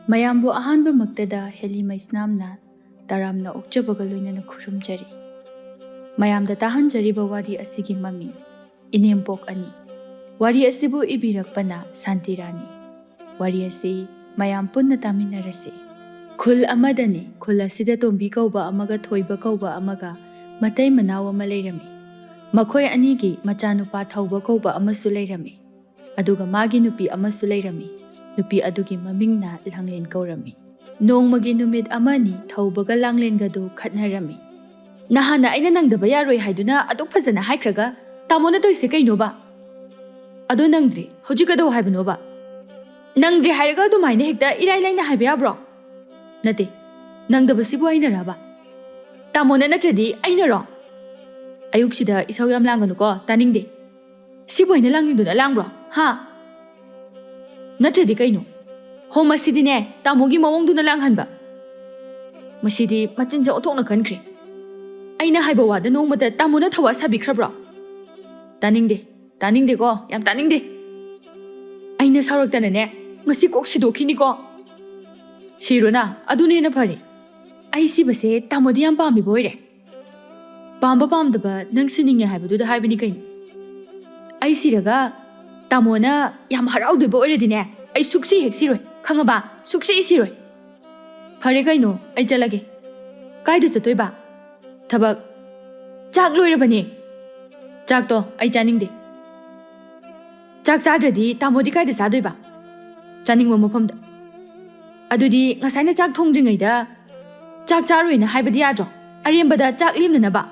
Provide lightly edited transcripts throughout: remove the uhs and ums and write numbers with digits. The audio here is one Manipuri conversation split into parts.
ꯃꯌꯥꯝꯕꯨ ꯑꯍꯥꯟꯕꯃꯛꯇꯗ ꯍꯦꯂꯤ ꯃꯩꯁꯅꯥꯝꯅ ꯇꯔꯥꯝꯅ ꯑꯣꯛꯆꯕꯒ ꯂꯣꯏꯅꯅ ꯈꯨꯔꯨꯝꯖꯔꯤ꯫ ꯃꯌꯥꯝꯗ ꯇꯥꯍꯟꯖꯔꯤꯕ ꯋꯥꯔꯤ ꯑꯁꯤꯒꯤ ꯃꯃꯤꯡ ꯏꯅꯦꯝꯄꯣꯛ ꯑꯅꯤ꯫ ꯋꯥꯔꯤ ꯑꯁꯤꯕꯨ ꯏꯕꯤꯔꯛꯄꯅ ꯁꯥꯟꯇꯤꯔꯥꯅꯤ꯫ ꯋꯥꯔꯤ ꯑꯁꯤ ꯃꯌꯥꯝ ꯄꯨꯟꯅ ꯇꯥꯃꯤꯟꯅꯔꯁꯤ꯫ ꯈꯨꯜ ꯑꯃꯗꯅꯤ, ꯈꯨꯜ ꯑꯁꯤꯗ ꯇꯣꯝꯕꯤ ꯀꯧꯕ ꯑꯃꯒ ꯊꯣꯏꯕ ꯀꯧꯕ ꯑꯃꯒ ꯃꯇꯩ ꯃꯅꯥꯎ ꯑꯃ ꯂꯩꯔꯝꯃꯤ꯫ ꯃꯈꯣꯏ ꯑꯅꯤꯒꯤ ꯃꯆꯥꯅꯨꯄꯥ ꯊꯧꯕ ꯀꯧꯕ ꯑꯃꯁꯨ ꯂꯩꯔꯝꯃꯤ꯫ ꯑꯗꯨꯒ ꯃꯥꯒꯤ ꯅꯨꯄꯤ ꯑꯃꯁꯨ ꯂꯩꯔꯝꯃꯤ꯫ ꯅꯨꯄꯤ ꯑꯗꯨꯒꯤ ꯃꯃꯤꯡꯅ ꯂꯥꯡꯂꯦꯟ ꯀꯧꯔꯝꯃꯤ꯫ ꯅꯣꯡꯃꯒꯤ ꯅꯨꯃꯤꯠ ꯑꯃꯅꯤ ꯊꯧꯕꯒ ꯂꯥꯡꯂꯦꯟꯒꯗꯨ ꯈꯠꯅꯔꯝꯃꯤ꯫ "ꯅꯍꯥꯟꯅ ꯑꯩꯅ ꯅꯪꯗꯕ ꯌꯥꯔꯣꯏ ꯍꯥꯏꯗꯨꯅ ꯑꯗꯨꯛ ꯐꯖꯅ ꯍꯥꯏꯈ꯭ꯔꯒ ꯇꯥꯃꯣꯅ ꯇꯧꯏꯁꯦ ꯀꯩꯅꯣꯕ? ꯑꯗꯣ ꯅꯪꯗ꯭ꯔꯤ, ꯍꯧꯖꯤꯛ ꯀꯩꯗꯧ ꯍꯥꯏꯕꯅꯣꯕ? ꯅꯪꯗ꯭ꯔꯤ ꯍꯥꯏꯔꯒ ꯑꯗꯨꯃꯥꯏꯅ ꯍꯦꯛꯇ ꯏꯔꯥꯏ ꯂꯥꯏꯅ ꯍꯥꯏꯕ ꯌꯥꯕ꯭ꯔꯣ? ꯅꯠꯇꯦ, ꯅꯪꯗꯕꯁꯤꯕꯨ ꯑꯩꯅꯔꯕ? ꯇꯥꯃꯣꯅ ꯅꯠꯇ꯭ꯔꯗꯤ ꯑꯩꯅꯔꯣ? ꯑꯌꯨꯛꯁꯤꯗ ꯏꯁꯧ ꯌꯥꯝ ꯂꯥꯡꯒꯅꯨꯀꯣ, ꯇꯥꯅꯤꯡꯗꯦ꯫ ꯁꯤꯕꯨ ꯑꯩꯅ ꯂꯥꯡꯅꯤꯡꯗꯨꯅ ꯂꯥꯡꯕ꯭ꯔꯣ? ꯍꯥ? ꯅꯠꯇ꯭ꯔꯗꯤ ꯀꯩꯅꯣ? ꯍꯣ, ꯃꯁꯤꯗꯤꯅꯦ ꯇꯥꯃꯣꯒꯤ ꯃꯑꯣꯡꯗꯨꯅ ꯂꯥꯡꯍꯟꯕ꯫ ꯃꯁꯤꯗꯤ ꯃꯆꯤꯟꯁꯦ ꯑꯣꯟꯊꯣꯛꯅ ꯈꯟꯈ꯭ꯔꯦ꯫ ꯑꯩꯅ ꯍꯥꯏꯕ ꯋꯥꯗ ꯅꯣꯡꯃꯗ ꯇꯥꯃꯣꯅ ꯊꯋꯥ ꯁꯥꯕꯤꯈ꯭ꯔꯕ꯭ꯔꯣ? ꯇꯥꯅꯤꯡꯗꯦ, ꯇꯥꯅꯤꯡꯗꯦꯀꯣ, ꯌꯥꯝ ꯇꯥꯅꯤꯡꯗꯦ꯫ ꯑꯩꯅ ꯁꯥꯎꯔꯛꯇꯅꯅꯦ ꯉꯁꯤ ꯀꯣꯛ ꯁꯤꯗꯣꯛꯈꯤꯅꯤꯀꯣ꯫ ꯁꯤꯔꯣꯅ, ꯑꯗꯨꯅ ꯍꯦꯟꯅ ꯐꯔꯦ꯫ ꯑꯩ ꯁꯤꯕꯁꯦ ꯇꯥꯃꯣꯗꯤ ꯌꯥꯝ ꯄꯥꯝꯃꯤꯕ ꯑꯣꯏꯔꯦ꯫ ꯄꯥꯝꯕ ꯄꯥꯝꯗꯕ ꯅꯪ ꯁꯤꯅꯤꯡꯉꯦ ꯍꯥꯏꯕꯗꯨꯗ ꯍꯥꯏꯕꯅꯤ ꯀꯩꯅꯣ꯫ ꯑꯩ ꯁꯤꯔꯒ ꯇꯥꯃꯣꯅ ꯌꯥꯝ ꯍꯔꯥꯎꯗꯣꯏꯕ ꯑꯣꯏꯔꯗꯤꯅꯦ ꯑꯩ ꯁꯨꯛꯁꯤ ꯍꯦꯛ ꯁꯤꯔꯣꯏ, ꯈꯪꯉꯕ? ꯁꯨꯛꯁꯤ ꯁꯤꯔꯣꯏ꯫ ꯐꯔꯦ ꯀꯩꯅꯣ, ꯑꯩ ꯆꯠꯂꯒꯦ꯫ ꯀꯥꯏꯗ ꯆꯠꯇꯣꯏꯕ? ꯊꯕꯛ꯫ ꯆꯥꯛ ꯂꯣꯏꯔꯕꯅꯦ꯫ ꯆꯥꯛꯇꯣ ꯑꯩ ꯆꯥꯅꯤꯡꯗꯦ꯫ ꯆꯥꯛ ꯆꯥꯗ꯭ꯔꯗꯤ ꯇꯥꯃꯣꯗꯤ ꯀꯥꯏꯗ ꯆꯥꯗꯣꯏꯕ? ꯆꯥꯅꯤꯡꯕ ꯃꯐꯝꯗ꯫ ꯑꯗꯨꯗꯤ ꯉꯁꯥꯏꯅ ꯆꯥꯛ ꯊꯣꯡꯗ꯭ꯔꯤꯉꯩꯗ ꯆꯥꯛ ꯆꯥꯔꯣꯏꯅ ꯍꯥꯏꯕꯗꯤ ꯌꯥꯗ꯭ꯔꯣ? ꯑꯔꯦꯝꯕꯗ ꯆꯥꯛ ꯂꯦꯝꯅꯅꯕ꯫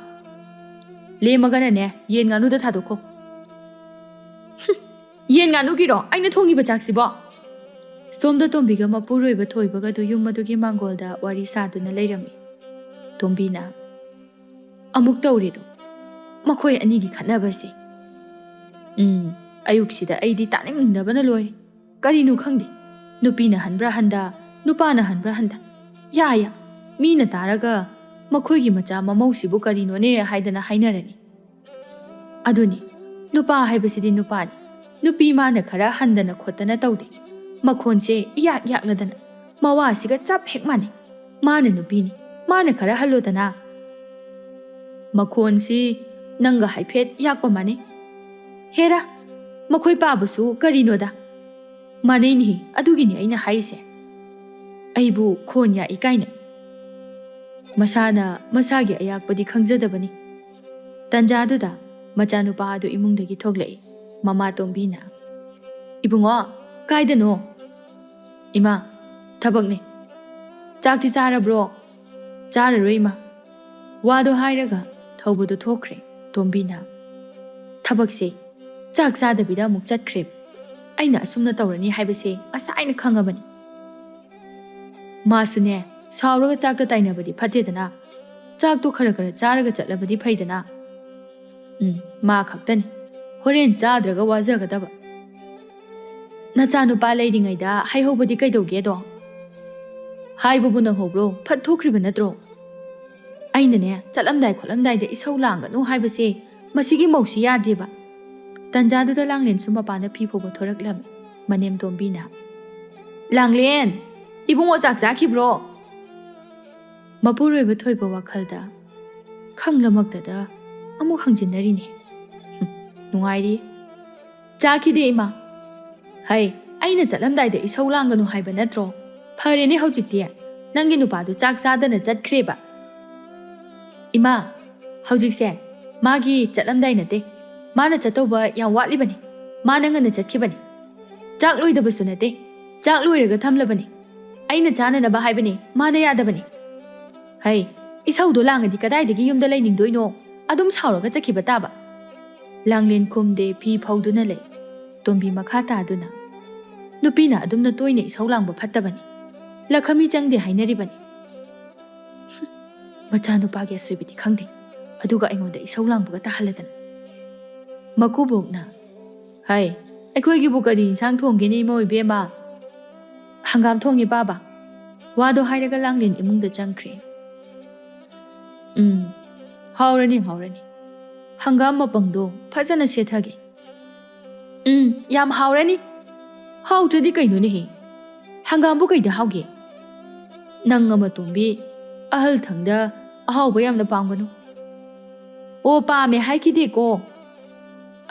ꯂꯦꯝꯃꯒꯅꯅꯦ ꯌꯦꯟ ꯉꯥꯅꯨꯗ ꯊꯥꯗꯣꯛꯈꯣ꯫ ꯌꯦꯟ ꯉꯥꯅꯨꯒꯤꯔꯣ ꯑꯩꯅ ꯊꯣꯡꯉꯤꯕ ꯆꯥꯛꯁꯤꯕꯣ? ꯁꯣꯝꯗ ꯇꯣꯝꯕꯤꯒ ꯃꯄꯨꯔꯣꯏꯕ ꯊꯣꯏꯕꯒꯗꯨ ꯌꯨꯝ ꯑꯗꯨꯒꯤ ꯃꯥꯡꯒꯣꯜꯗ ꯋꯥꯔꯤ ꯁꯥꯗꯨꯅ ꯂꯩꯔꯝꯃꯤ꯫ ꯇꯣꯝꯕꯤꯅ, "ꯑꯃꯨꯛ ꯇꯧꯔꯦꯗꯣ, ꯃꯈꯣꯏ ꯑꯅꯤꯒꯤ ꯈꯠꯅꯕꯁꯦ꯫ ꯑꯌꯨꯛꯁꯤꯗ ꯑꯩꯗꯤ ꯇꯥꯅꯤꯡꯗꯕꯅ ꯂꯣꯏꯔꯦ꯫ ꯀꯔꯤꯅꯣ ꯈꯪꯗꯦ, ꯅꯨꯄꯤꯅ ꯍꯟꯕ꯭ꯔꯥ ꯍꯟꯗ, ꯅꯨꯄꯥꯅ ꯍꯟꯕ꯭ꯔꯥ ꯍꯟꯗ꯫ ꯌꯥ, ꯃꯤꯅ ꯇꯥꯔꯒ ꯃꯈꯣꯏꯒꯤ ꯃꯆꯥ ꯃꯃꯧꯁꯤꯕꯨ ꯀꯔꯤꯅꯣꯅꯦ ꯍꯥꯏꯗꯅ ꯍꯥꯏꯅꯔꯅꯤ꯫ ꯑꯗꯨꯅꯤ, ꯅꯨꯄꯥ ꯍꯥꯏꯕꯁꯤꯗꯤ ꯅꯨꯄꯥꯅꯤ꯫ ꯅꯨꯄꯤ ꯃꯥꯅ ꯈꯔ ꯍꯟꯗꯅ ꯈꯣꯠꯇꯅ ꯇꯧꯗꯦ꯫ ꯃꯈꯣꯟꯁꯦ ꯏꯌꯥꯛ ꯌꯥꯛꯂꯗꯅ ꯃꯋꯥꯁꯤꯒ ꯆꯞ ꯍꯦꯛ ꯃꯥꯟꯅꯩ꯫ ꯃꯥꯅ ꯅꯨꯄꯤꯅꯤ, ꯃꯥꯅ ꯈꯔ ꯍꯜꯂꯣꯗꯅ꯫ ꯃꯈꯣꯟꯁꯤ ꯅꯪꯒ ꯍꯥꯏꯐꯦꯠ ꯌꯥꯛꯄ ꯃꯥꯟꯅꯩ꯫ ꯍꯦꯔꯥ, ꯃꯈꯣꯏ ꯄꯥꯕꯁꯨ ꯀꯔꯤꯅꯣꯗ, ꯃꯥꯟꯅꯩꯅꯤ, ꯑꯗꯨꯒꯤꯅꯤ ꯑꯩꯅ ꯍꯥꯏꯔꯤꯁꯦ꯫ ꯑꯩꯕꯨ ꯈꯣꯟ ꯌꯥꯛꯏ ꯀꯥꯏꯅ꯫ ꯃꯁꯥꯅ ꯃꯁꯥꯒꯤ ꯑꯌꯥꯛꯄꯗꯤ ꯈꯪꯖꯗꯕꯅꯤ꯫ ꯇꯟꯖꯥꯗꯨꯗ ꯃꯆꯥꯅꯨꯄꯥ ꯑꯗꯨ ꯏꯃꯨꯡꯗꯒꯤ ꯊꯣꯛꯂꯛꯏ꯫ ꯃꯃꯥ ꯇꯣꯝꯕꯤꯅ, "ꯏꯕꯨꯡꯉꯣ, ꯀꯥꯏꯗꯅꯣ?" "ꯏꯃꯥ, ꯊꯕꯛꯅꯤ." "ꯆꯥꯛꯇꯤ ꯆꯥꯔꯕ꯭ꯔꯣ?" "ꯆꯥꯔꯔꯣꯏ ꯏꯃꯥ." ꯋꯥꯗꯣ ꯍꯥꯏꯔꯒ ꯊꯧꯕꯗꯨ ꯊꯣꯛꯈ꯭ꯔꯦ꯫ ꯇꯣꯝꯕꯤꯅ, "ꯊꯕꯛꯁꯦ ꯆꯥꯛ ꯆꯥꯗꯕꯤꯗ ꯑꯃꯨꯛ ꯆꯠꯈ꯭ꯔꯦ꯫ ꯑꯩꯅ ꯑꯁꯨꯝꯅ ꯇꯧꯔꯅꯤ ꯍꯥꯏꯕꯁꯦ ꯉꯁꯥꯏꯅ ꯈꯪꯉꯕꯅꯤ." ꯃꯥꯁꯨꯅꯦ ꯁꯥꯎꯔꯒ ꯆꯥꯛꯇ ꯇꯥꯏꯅꯕꯗꯤ ꯐꯠꯇꯦꯗꯅ꯫ ꯆꯥꯛꯇꯣ ꯈꯔ ꯈꯔ ꯆꯥꯔꯒ ꯆꯠꯂꯕꯗꯤ ꯐꯩꯗꯅ꯫ ꯃꯥ ꯈꯛꯇꯅꯤ ꯍꯣꯔꯦꯟ ꯆꯥꯗ꯭ꯔꯒ ꯋꯥꯖꯒꯗꯕ꯫ ꯅꯆꯥꯅꯨꯄꯥ ꯂꯩꯔꯤꯉꯩꯗ ꯍꯥꯏꯍꯧꯕꯗꯤ ꯀꯩꯗꯧꯒꯦꯗꯣ? ꯍꯥꯏꯕꯕꯨ ꯅꯪꯍꯧꯕ꯭ꯔꯣ? ꯐꯠ ꯊꯣꯛꯈ꯭ꯔꯤꯕ ꯅꯠꯇ꯭ꯔꯣ? ꯑꯩꯅꯅꯦ ꯆꯠꯂꯝꯗꯥꯏ ꯈꯣꯠꯂꯝꯗꯥꯏꯗ ꯏꯁꯧ ꯂꯥꯡꯒꯅꯨ ꯍꯥꯏꯕꯁꯦ ꯃꯁꯤꯒꯤ ꯃꯧꯁꯤ ꯌꯥꯗꯦꯕ꯫ ꯇꯟꯖꯥꯗꯨꯗ ꯂꯥꯡꯂꯦꯟꯁꯨ ꯃꯄꯥꯟꯗ ꯐꯤ ꯐꯧꯕ ꯊꯣꯔꯛꯂꯝꯃꯤ꯫ ꯃꯅꯦꯝ ꯇꯣꯝꯕꯤꯅ, "ꯂꯥꯡꯂꯦꯟ, ꯏꯕꯨꯡꯉꯣ ꯆꯥꯛ ꯆꯥꯈꯤꯕ꯭ꯔꯣ?" ꯃꯄꯨꯔꯣꯏꯕ ꯊꯣꯏꯕ ꯋꯥꯈꯜꯗ ꯈꯪꯂꯃꯛꯇꯗ ꯑꯃꯨꯛ ꯍꯪꯖꯤꯟꯅꯔꯤꯅꯦ꯫ ꯅꯨꯡꯉꯥꯏꯔꯤ꯫ "ꯆꯥꯈꯤꯗꯦ ꯏꯃꯥ." "ꯍꯩ, ꯑꯩꯅ ꯆꯠꯂꯝꯗꯥꯏꯗ ꯏꯁꯧ ꯂꯥꯡꯒꯅꯨ ꯍꯥꯏꯕ ꯅꯠꯇ꯭ꯔꯣ? ꯐꯔꯦꯅꯦ ꯍꯧꯖꯤꯛꯇꯤ, ꯅꯪꯒꯤ ꯅꯨꯄꯥꯗꯨ ꯆꯥꯛ ꯆꯥꯗꯅ ꯆꯠꯈ꯭ꯔꯦꯕ." "ꯏꯃꯥ, ꯍꯧꯖꯤꯛꯁꯦ ꯃꯥꯒꯤ ꯆꯠꯂꯝꯗꯥꯏ ꯅꯠꯇꯦ. ꯃꯥꯅ ꯆꯠꯇꯧꯕ ꯌꯥꯝ ꯋꯥꯠꯂꯤꯕꯅꯤ. ꯃꯥꯅ ꯉꯟꯅ ꯆꯠꯈꯤꯕꯅꯤ. ꯆꯥꯛ ꯂꯣꯏꯗꯕꯁꯨ ꯅꯠꯇꯦ. ꯆꯥꯛ ꯂꯣꯏꯔꯒ ꯊꯝꯂꯕꯅꯤ. ꯑꯩꯅ ꯆꯥꯅꯅꯕ ꯍꯥꯏꯕꯅꯤ, ꯃꯥꯅ ꯌꯥꯗꯕꯅꯤ." "ꯍꯩ, ꯏꯁꯧꯗꯣ ꯂꯥꯡꯉꯗꯤ ꯀꯗꯥꯏꯗꯒꯤ ꯌꯨꯝꯗ ꯂꯩꯅꯤꯡꯗꯣꯏꯅꯣ? ꯑꯗꯨꯝ ꯁꯥꯎꯔꯒ ꯆꯠꯈꯤꯕ ꯇꯥꯕ." ꯂꯥꯡꯂꯦꯟ ꯈꯨꯝꯗꯦ, ꯐꯤ ꯐꯧꯗꯨꯅ ꯂꯩ꯫ ꯇꯣꯝꯕꯤ ꯃꯈꯥ ꯇꯥꯗꯨꯅ, "ꯅꯨꯄꯤꯅ ꯑꯗꯨꯝꯅ ꯇꯣꯏꯅ ꯏꯁꯧ ꯂꯥꯡꯕ ꯐꯠꯇꯕꯅꯤ. ꯂꯈꯃꯤ ꯆꯪꯗꯦ ꯍꯥꯏꯅꯔꯤꯕꯅꯤ." ꯃꯆꯥꯅꯨꯄꯥꯒꯤ ꯑꯁꯣꯏꯕꯗꯤ ꯈꯪꯗꯦ, ꯑꯗꯨꯒ ꯑꯩꯉꯣꯟꯗ ꯏꯁꯧ ꯂꯥꯡꯕꯒ ꯇꯥꯍꯜꯂꯗꯅ꯫ ꯃꯀꯨꯕꯣꯛꯅ, "ꯍꯩ, ꯑꯩꯈꯣꯏꯒꯤꯕꯨ ꯀꯔꯤ ꯏꯟꯁꯥꯡ ꯊꯣꯡꯒꯦꯅꯦ ꯏꯃꯧ ꯏꯕꯦꯝꯃ?" "ꯍꯪꯒꯥꯝ ꯊꯣꯡꯉꯦ ꯄꯥꯕ." ꯋꯥꯗꯣ ꯍꯥꯏꯔꯒ ꯂꯥꯡꯂꯦꯟ ꯏꯃꯨꯡꯗ ꯆꯪꯈ꯭ꯔꯦ꯫ "ꯍꯥꯎꯔꯅꯤ ꯍꯥꯎꯔꯅꯤ. ꯍꯪꯒꯥꯝ ꯃꯄꯪꯗꯣ ꯐꯖꯅ ꯁꯦꯠꯊꯒꯦ." "ꯌꯥꯝ ꯍꯥꯎꯔꯅꯤ." "ꯍꯥꯎꯇ꯭ꯔꯗꯤ ꯀꯩꯅꯣꯅꯦꯍꯦ? ꯍꯪꯒꯥꯝꯕꯨ ꯀꯩꯗ ꯍꯥꯎꯒꯦ? ꯅꯪ ꯑꯃ ꯇꯣꯝꯕꯤ ꯑꯍꯜ ꯊꯪꯗ ꯑꯍꯥꯎꯕ ꯌꯥꯝꯅ ꯄꯥꯝꯒꯅꯨ. ꯑꯣ ꯄꯥꯝꯃꯦ ꯍꯥꯏꯈꯤꯗꯦꯀꯣ.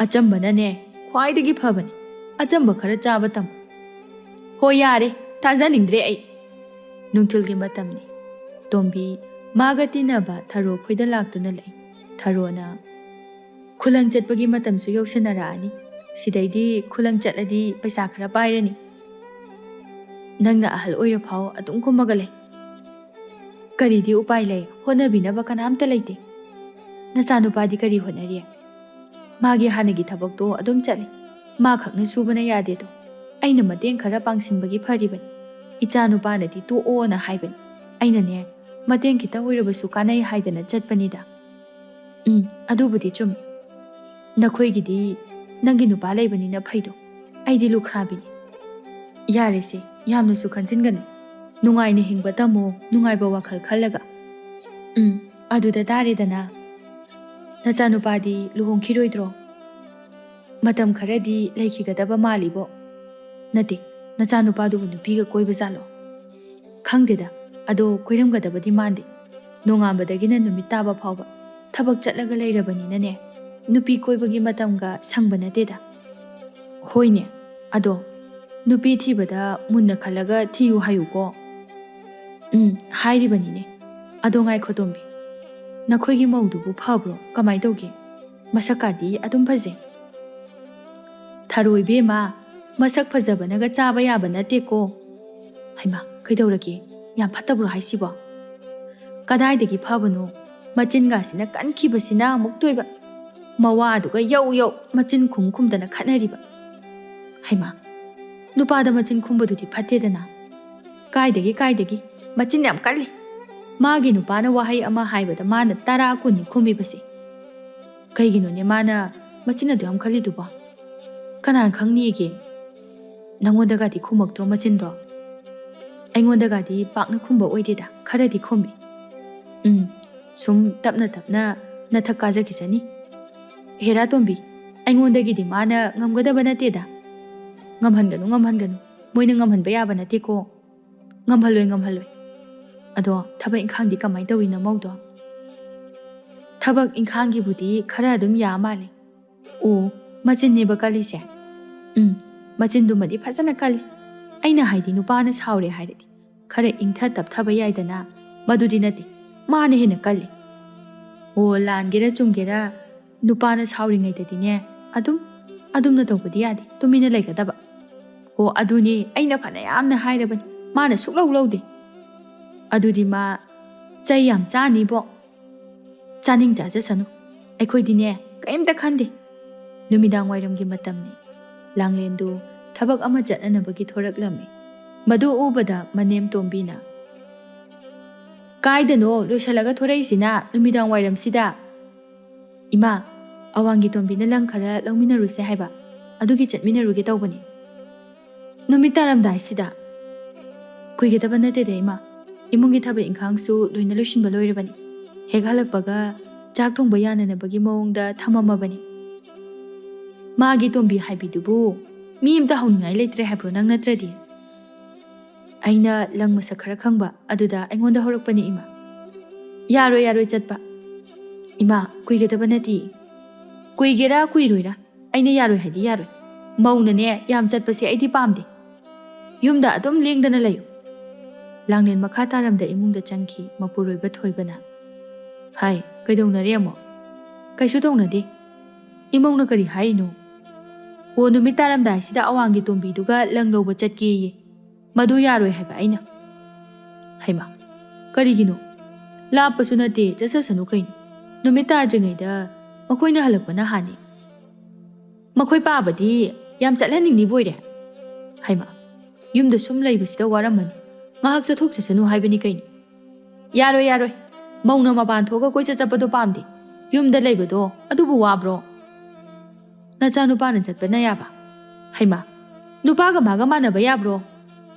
ꯑꯆꯝꯕꯅꯅꯦ ꯈ꯭ꯋꯥꯏꯗꯒꯤ ꯐꯕꯅꯤ. ꯑꯆꯝꯕ ꯈꯔ ꯆꯥꯕ ꯇꯝꯃꯨ. ꯍꯣꯏ ꯌꯥꯔꯦ, ꯊꯥꯖꯅꯤꯡꯗ꯭ꯔꯦ ꯑꯩ. ꯅꯨꯡꯊꯤꯜꯒꯤ ꯃꯇꯝꯅꯤ. ꯇꯣꯝꯕꯤ ꯃꯥꯒ ꯇꯤꯟꯅꯕ ꯊꯔꯣ ꯈꯣꯏꯗ ꯂꯥꯛꯇꯨꯅ ꯂꯩ. ꯊꯔꯣꯅ ꯈꯨꯂꯪ ꯆꯠꯄꯒꯤ ꯃꯇꯝꯁꯨ ꯌꯧꯁꯤꯟꯅꯔꯛꯑꯅꯤ. ꯁꯤꯗꯩꯗꯤ ꯈꯨꯂꯪ ꯆꯠꯂꯗꯤ ꯄꯩꯁꯥ ꯈꯔ ꯄꯥꯏꯔꯅꯤ. ꯅꯪꯅ ꯑꯍꯜ ꯑꯣꯏꯔ ꯐꯥꯎ ꯑꯗꯨꯝ ꯀꯨꯝꯃꯒ ꯂꯩ. ꯀꯔꯤꯗꯤ ꯎꯄꯥꯏ ꯂꯩ, ꯍꯣꯠꯅꯕꯤꯅꯕ ꯀꯅꯥꯝꯇ ꯂꯩꯇꯦ. ꯅꯆꯥꯅꯨꯄꯥꯗꯤ ꯀꯔꯤ ꯍꯣꯠꯅꯔꯤ? ꯃꯥꯒꯤ ꯍꯥꯟꯅꯒꯤ ꯊꯕꯛꯇꯣ ꯑꯗꯨꯝ ꯆꯠꯂꯤ. ꯃꯥ ꯈꯛꯅ ꯁꯨꯕꯅ ꯌꯥꯗꯦꯗꯣ. ꯑꯩꯅ ꯃꯇꯦꯡ ꯈꯔ ꯄꯥꯡꯁꯤꯟꯕꯒꯤ ꯐꯔꯤꯕꯅꯤ. ꯏꯆꯥꯅꯨꯄꯥꯅꯗꯤ ꯇꯣꯛꯑꯣꯅ ꯍꯥꯏꯕꯅꯤ. ꯑꯩꯅꯅꯦ ꯃꯇꯦꯡ ꯈꯤꯇ ꯑꯣꯏꯔꯕꯁꯨ ꯀꯥꯟꯅꯩ ꯍꯥꯏꯗꯅ ꯆꯠꯄꯅꯤꯗ. ꯑꯗꯨꯕꯨꯗꯤ ꯆꯨꯝꯃꯤ. ꯅꯈꯣꯏꯒꯤꯗꯤ ꯅꯪꯒꯤ ꯅꯨꯄꯥ ꯂꯩꯕꯅꯤꯅ ꯐꯩꯗꯣ. ꯑꯩꯗꯤ ꯂꯨꯈ꯭ꯔꯥꯕꯤꯅꯤ. ꯌꯥꯔꯦꯁꯦ, ꯌꯥꯝꯅꯁꯨ ꯈꯟꯖꯤꯟꯒꯅꯨ. ꯅꯨꯡꯉꯥꯏꯅ ꯍꯤꯡꯕ ꯇꯝꯃꯣ, ꯅꯨꯡꯉꯥꯏꯕ ꯋꯥꯈꯜ ꯈꯜꯂꯒ. ꯑꯗꯨꯗ ꯇꯥꯔꯦꯗꯅ. ꯅꯆꯥꯅꯨꯄꯥꯗꯤ ꯂꯨꯍꯣꯡꯈꯤꯔꯣꯏꯗ꯭ꯔꯣ? ꯃꯇꯝ ꯈꯔꯗꯤ ꯂꯩꯈꯤꯒꯗꯕ ꯃꯥꯜꯂꯤꯕꯣ. ꯅꯠꯇꯦ, ꯅꯆꯥꯅꯨꯄꯥꯗꯨꯕꯨ ꯅꯨꯄꯤꯒ ꯀꯣꯏꯕ ꯖꯥꯠꯂꯣ? ꯈꯪꯗꯦꯗ, ꯑꯗꯣ ꯀꯣꯏꯔꯝꯒꯗꯕꯗꯤ ꯃꯥꯟꯗꯦ. ꯅꯣꯡꯉꯥꯟꯕꯗꯒꯤꯅ ꯅꯨꯃꯤꯠ ꯇꯥꯕ ꯐꯥꯎꯕ ꯊꯕꯛ ꯆꯠꯂꯒ ꯂꯩꯔꯕꯅꯤꯅꯅꯦ, ꯅꯨꯄꯤ ꯀꯣꯏꯕꯒꯤ ꯃꯇꯝꯒ ꯁꯪꯕ ꯅꯠꯇꯦꯗ. ꯍꯣꯏꯅꯦ, ꯑꯗꯣ ꯅꯨꯄꯤ ꯊꯤꯕꯗ ꯃꯨꯟꯅ ꯈꯜꯂꯒ ꯊꯤꯌꯨ ꯍꯥꯏꯌꯨꯀꯣ. ꯍꯥꯏꯔꯤꯕꯅꯤꯅꯦ. ꯑꯗꯣ ꯉꯥꯏꯈꯣ ꯇꯣꯝꯕꯤ, ꯅꯈꯣꯏꯒꯤ ꯃꯧꯗꯨꯕꯨ ꯐꯕ꯭ꯔꯣ? ꯀꯃꯥꯏ ꯇꯧꯒꯦ? ꯃꯁꯛꯀꯥꯗꯤ ꯑꯗꯨꯝ ꯐꯖꯩ. ꯊꯔꯣ ꯏꯕꯦꯝꯃ, ꯃꯁꯛ ꯐꯖꯕꯅꯒ ꯆꯥꯕ ꯌꯥꯕ ꯅꯠꯇꯦꯀꯣ. ꯍꯩꯃꯥ, ꯀꯩꯗꯧꯔꯒꯦ? ꯌꯥꯝ ꯐꯠꯇꯕ꯭ꯔꯣ ꯍꯥꯏꯁꯤꯕꯣ? ꯀꯗꯥꯏꯗꯒꯤ ꯐꯕꯅꯣ? ꯃꯆꯤꯟꯒꯥꯁꯤꯅ ꯀꯟꯈꯤꯕꯁꯤꯅ ꯑꯃꯨꯛ ꯇꯣꯏꯕ. ꯃꯋꯥꯗꯨꯒ ꯌꯧ ꯌꯧ ꯃꯆꯤꯟ ꯈꯨꯝꯗꯅ ꯈꯠꯅꯔꯤꯕ. ꯍꯩꯃꯥ, ꯅꯨꯄꯥꯗ ꯃꯆꯤꯟ ꯈꯨꯝꯕꯗꯨꯗꯤ ꯐꯠꯇꯦꯗꯅ. ꯀꯥꯏꯗꯒꯤ ꯃꯆꯤꯟ ꯌꯥꯝ ꯀꯜꯂꯤ. ꯃꯥꯒꯤ ꯅꯨꯄꯥꯅ ꯋꯥꯍꯩ ꯑꯃ ꯍꯥꯏꯕꯗ ꯃꯥꯅ 10 20 ꯈꯨꯝꯃꯤꯕꯁꯦ. ꯀꯩꯒꯤꯅꯣꯅꯦ ꯃꯥꯅ ꯃꯆꯤꯟ ꯑꯗꯨ ꯌꯥꯝ ꯀꯜꯂꯤꯗꯨꯕꯣ? ꯀꯅꯥꯅ ꯈꯪꯅꯤꯒꯦ? ꯅꯪꯉꯣꯟꯗꯒꯗꯤ ꯈꯨꯝꯃꯛꯇ꯭ꯔꯣ ꯃꯆꯤꯟꯗꯣ? ꯑꯩꯉꯣꯟꯗꯒꯗꯤ ꯄꯥꯛꯅ ꯈꯨꯝꯕ ꯑꯣꯏꯗꯦꯗ, ꯈꯔꯗꯤ ꯈꯨꯝꯃꯤ. ꯁꯨꯝ ꯇꯞꯅ ꯇꯞꯅ ꯅꯊꯛ ꯀꯥꯖꯈꯤꯁꯅꯤ. ꯍꯦꯔꯥ ꯇꯣꯝꯕꯤ, ꯑꯩꯉꯣꯟꯗꯒꯤꯗꯤ ꯃꯥꯅ ꯉꯝꯒꯗꯕ ꯅꯠꯇꯦꯗ. ꯉꯝꯍꯟꯒꯅꯨ. ꯃꯣꯏꯅ ꯉꯝꯍꯟꯕ ꯌꯥꯕ ꯅꯠꯇꯦꯀꯣ. ꯉꯝꯍꯜꯂꯣꯏ. ꯑꯗꯣ ꯊꯕꯛ ꯏꯪꯈꯥꯡꯗꯤ ꯀꯃꯥꯏꯅ ꯇꯧꯏ ꯅꯃꯧꯗꯣ? ꯊꯕꯛ ꯏꯪꯈꯥꯡꯒꯤꯕꯨꯗꯤ ꯈꯔ ꯑꯗꯨꯝ ꯌꯥ ꯃꯥꯜꯂꯦ. ꯑꯣ, ꯃꯆꯤꯟꯅꯦꯕ ꯀꯜꯂꯤꯁꯦ? ꯃꯆꯤꯟꯗꯨꯃꯗꯤ ꯐꯖꯅ ꯀꯜꯂꯤ. ꯑꯩꯅ ꯍꯥꯏꯗꯤ ꯅꯨꯄꯥꯅ ꯁꯥꯎꯔꯦ ꯍꯥꯏꯔꯗꯤ ꯈꯔ ꯏꯪꯊ ꯇꯞꯊꯕ ꯌꯥꯏꯗꯅ. ꯃꯗꯨꯗꯤ ꯅꯠꯇꯦ, ꯃꯥꯅ ꯍꯦꯟꯅ ꯀꯜꯂꯤ. ꯑꯣ, ꯂꯥꯟꯒꯦꯔꯥ ꯆꯨꯝꯒꯦꯔꯥ ꯅꯨꯄꯥꯅ ꯁꯥꯎꯔꯤꯉꯩꯗꯗꯤꯅꯦ ꯑꯗꯨꯝꯅ ꯇꯧꯕꯗꯤ ꯌꯥꯗꯦ, ꯇꯨꯃꯤꯟꯅ ꯂꯩꯒꯗꯕ. ꯑꯣ, ꯑꯗꯨꯅꯦ ꯑꯩꯅ ꯐꯅ ꯌꯥꯝꯅ ꯍꯥꯏꯔꯕꯅꯤ, ꯃꯥꯅ ꯁꯨꯛꯂꯧ ꯂꯧꯗꯦ. ꯑꯗꯨꯗꯤ ꯃꯥ ꯆꯩ ꯌꯥꯝ ꯆꯥꯅꯤꯕꯣ. ꯆꯥꯅꯤꯡ ꯆꯥꯖꯁꯅꯨ, ꯑꯩꯈꯣꯏꯗꯤꯅꯦ ꯀꯩꯝꯇ ꯈꯟꯗꯦ. ꯅꯨꯃꯤꯗꯥꯡ ꯋꯥꯏꯔꯝꯒꯤ ꯃꯇꯝꯅꯤ. ꯂꯥꯡꯂꯦꯟꯗꯨ ꯊꯕꯛ ꯑꯃ ꯆꯠꯅꯅꯕꯒꯤ ꯊꯣꯔꯛꯂꯝꯃꯤ. ꯃꯗꯨ ꯎꯕꯗ ꯃꯅꯦꯝ ꯇꯣꯝꯕꯤꯅ, ꯀꯥꯏꯗꯅꯣ ꯂꯣꯏꯁꯜꯂꯒ ꯊꯣꯔꯛꯏꯁꯤꯅ ꯅꯨꯃꯤꯗꯥꯡ ꯋꯥꯏꯔꯝꯁꯤꯗ? ꯏꯃꯥ, ꯑꯋꯥꯡꯒꯤ ꯇꯣꯝꯕꯤꯅ ꯂꯪ ꯈꯔ ꯂꯧꯃꯤꯟꯅꯔꯨꯁꯦ ꯍꯥꯏꯕ, ꯑꯗꯨꯒꯤ ꯆꯠꯃꯤꯟꯅꯔꯨꯒꯦ ꯇꯧꯕꯅꯤ. ꯅꯨꯃꯤꯠ ꯇꯥꯔꯝꯗꯥꯏꯁꯤꯗ? ꯀꯨꯏꯒꯗꯕ ꯅꯠꯇꯦꯗ ꯏꯃꯥ. ꯏꯃꯨꯡꯒꯤ ꯊꯕꯛ ꯏꯪꯈꯥꯡꯁꯨ ꯂꯣꯏꯅ ꯂꯣꯏꯁꯤꯟꯕ ꯂꯣꯏꯔꯕꯅꯤ. ꯍꯦꯛ ꯍꯜꯂꯛꯄꯒ ꯆꯥꯛ ꯊꯣꯡꯕ ꯌꯥꯅꯅꯕꯒꯤ ꯃꯑꯣꯡꯗ ꯊꯝꯃꯝꯃꯕꯅꯤ. ꯃꯥꯒꯤ ꯇꯣꯝꯕꯤ ꯍꯥꯏꯕꯤꯗꯨꯕꯨ ꯃꯤ ꯑꯃꯇ ꯍꯧꯅꯤꯡꯉꯥꯏ ꯂꯩꯇ꯭ꯔꯦ ꯍꯥꯏꯕ꯭ꯔꯣ ꯅꯪ ꯅꯠꯇ꯭ꯔꯗꯤ? ꯑꯩꯅ ꯂꯪ ꯃꯁꯛ ꯈꯔ ꯈꯪꯕ, ꯑꯗꯨꯗ ꯑꯩꯉꯣꯟꯗ ꯍꯧꯔꯛꯄꯅꯤ ꯏꯃꯥ. ꯌꯥꯔꯣꯏ ꯆꯠꯄ. ꯏꯃꯥ, ꯀꯨꯏꯒꯗꯕ ꯅꯠꯇꯦ. ꯀꯨꯏꯒꯦꯔꯥ ꯀꯨꯏꯔꯣꯏꯔꯥ ꯑꯩꯅ ꯌꯥꯔꯣꯏ ꯍꯥꯏꯗꯤ ꯌꯥꯔꯣꯏ. ꯃꯧꯅꯅꯦ ꯌꯥꯝ ꯆꯠꯄꯁꯦ ꯑꯩꯗꯤ ꯄꯥꯝꯗꯦ. ꯌꯨꯝꯗ ꯑꯗꯨꯝ ꯂꯦꯡꯗꯅ ꯂꯩꯌꯨ. ꯂꯥꯡꯂꯦꯟ ꯃꯈꯥ ꯇꯥꯔꯝꯗ ꯏꯃꯨꯡꯗ ꯆꯪꯈꯤ ꯃꯄꯨꯔꯣꯏꯕ ꯊꯣꯏꯕꯅ. ꯍꯥꯏ, ꯀꯩꯗꯧꯅꯔꯦ ꯑꯃꯨꯛ? ꯀꯩꯁꯨ ꯇꯧꯅꯗꯦ. ꯏꯃꯧꯅ ꯀꯔꯤ ꯍꯥꯏꯔꯤꯅꯣ? ꯑꯣ, ꯅꯨꯃꯤꯠ ꯇꯥꯔꯝꯗꯥꯏꯁꯤꯗ ꯑꯋꯥꯡꯒꯤ ꯇꯣꯝꯕꯤꯗꯨꯒ ꯂꯪ ꯂꯧꯕ ꯆꯠꯀꯦꯌꯦ. ꯃꯗꯨ ꯌꯥꯔꯣꯏ ꯍꯥꯏꯕ ꯑꯩꯅ. ꯍꯩꯃꯥ, ꯀꯔꯤꯒꯤꯅꯣ? ꯂꯥꯞꯄꯁꯨ ꯅꯠꯇꯦ, ꯆꯠꯁꯁꯅꯨ ꯀꯩꯅꯣ. ꯅꯨꯃꯤꯠ ꯇꯥꯗ꯭ꯔꯤꯉꯩꯗ ꯃꯈꯣꯏꯅ ꯍꯜꯂꯛꯄꯅ ꯍꯥꯟꯅꯤ. ꯃꯈꯣꯏ ꯄꯥꯕꯗꯤ ꯌꯥꯝ ꯆꯠꯍꯟꯅꯤꯡꯂꯤꯕꯣꯏꯔꯦ. ꯍꯩꯃꯥ, ꯌꯨꯝꯗ ꯁꯨꯝ ꯂꯩꯕꯁꯤꯗ ꯋꯥꯔꯝꯃꯅꯤ. ꯉꯥꯏꯍꯥꯛ ꯆꯠꯊꯣꯛꯆꯁꯅꯨ ꯍꯥꯏꯕꯅꯤ ꯀꯩꯅꯣ. ꯌꯥꯔꯣꯏ. ꯃꯧꯅ ꯃꯄꯥꯟ ꯊꯣꯛꯑꯒ ꯀꯣꯏꯆꯠ ꯆꯠꯄꯗꯣ ꯄꯥꯝꯗꯦ. ꯌꯨꯝꯗ ꯂꯩꯕꯗꯣ ꯑꯗꯨꯕꯨ ꯋꯥꯕ꯭ꯔꯣ? ꯅꯆꯥꯅꯨꯄꯥꯅ ꯆꯠꯄꯅ ꯌꯥꯕ. ꯍꯩꯃꯥ, ꯅꯨꯄꯥꯒ ꯃꯥꯒ ꯃꯥꯟꯅꯕ ꯌꯥꯕ꯭ꯔꯣ?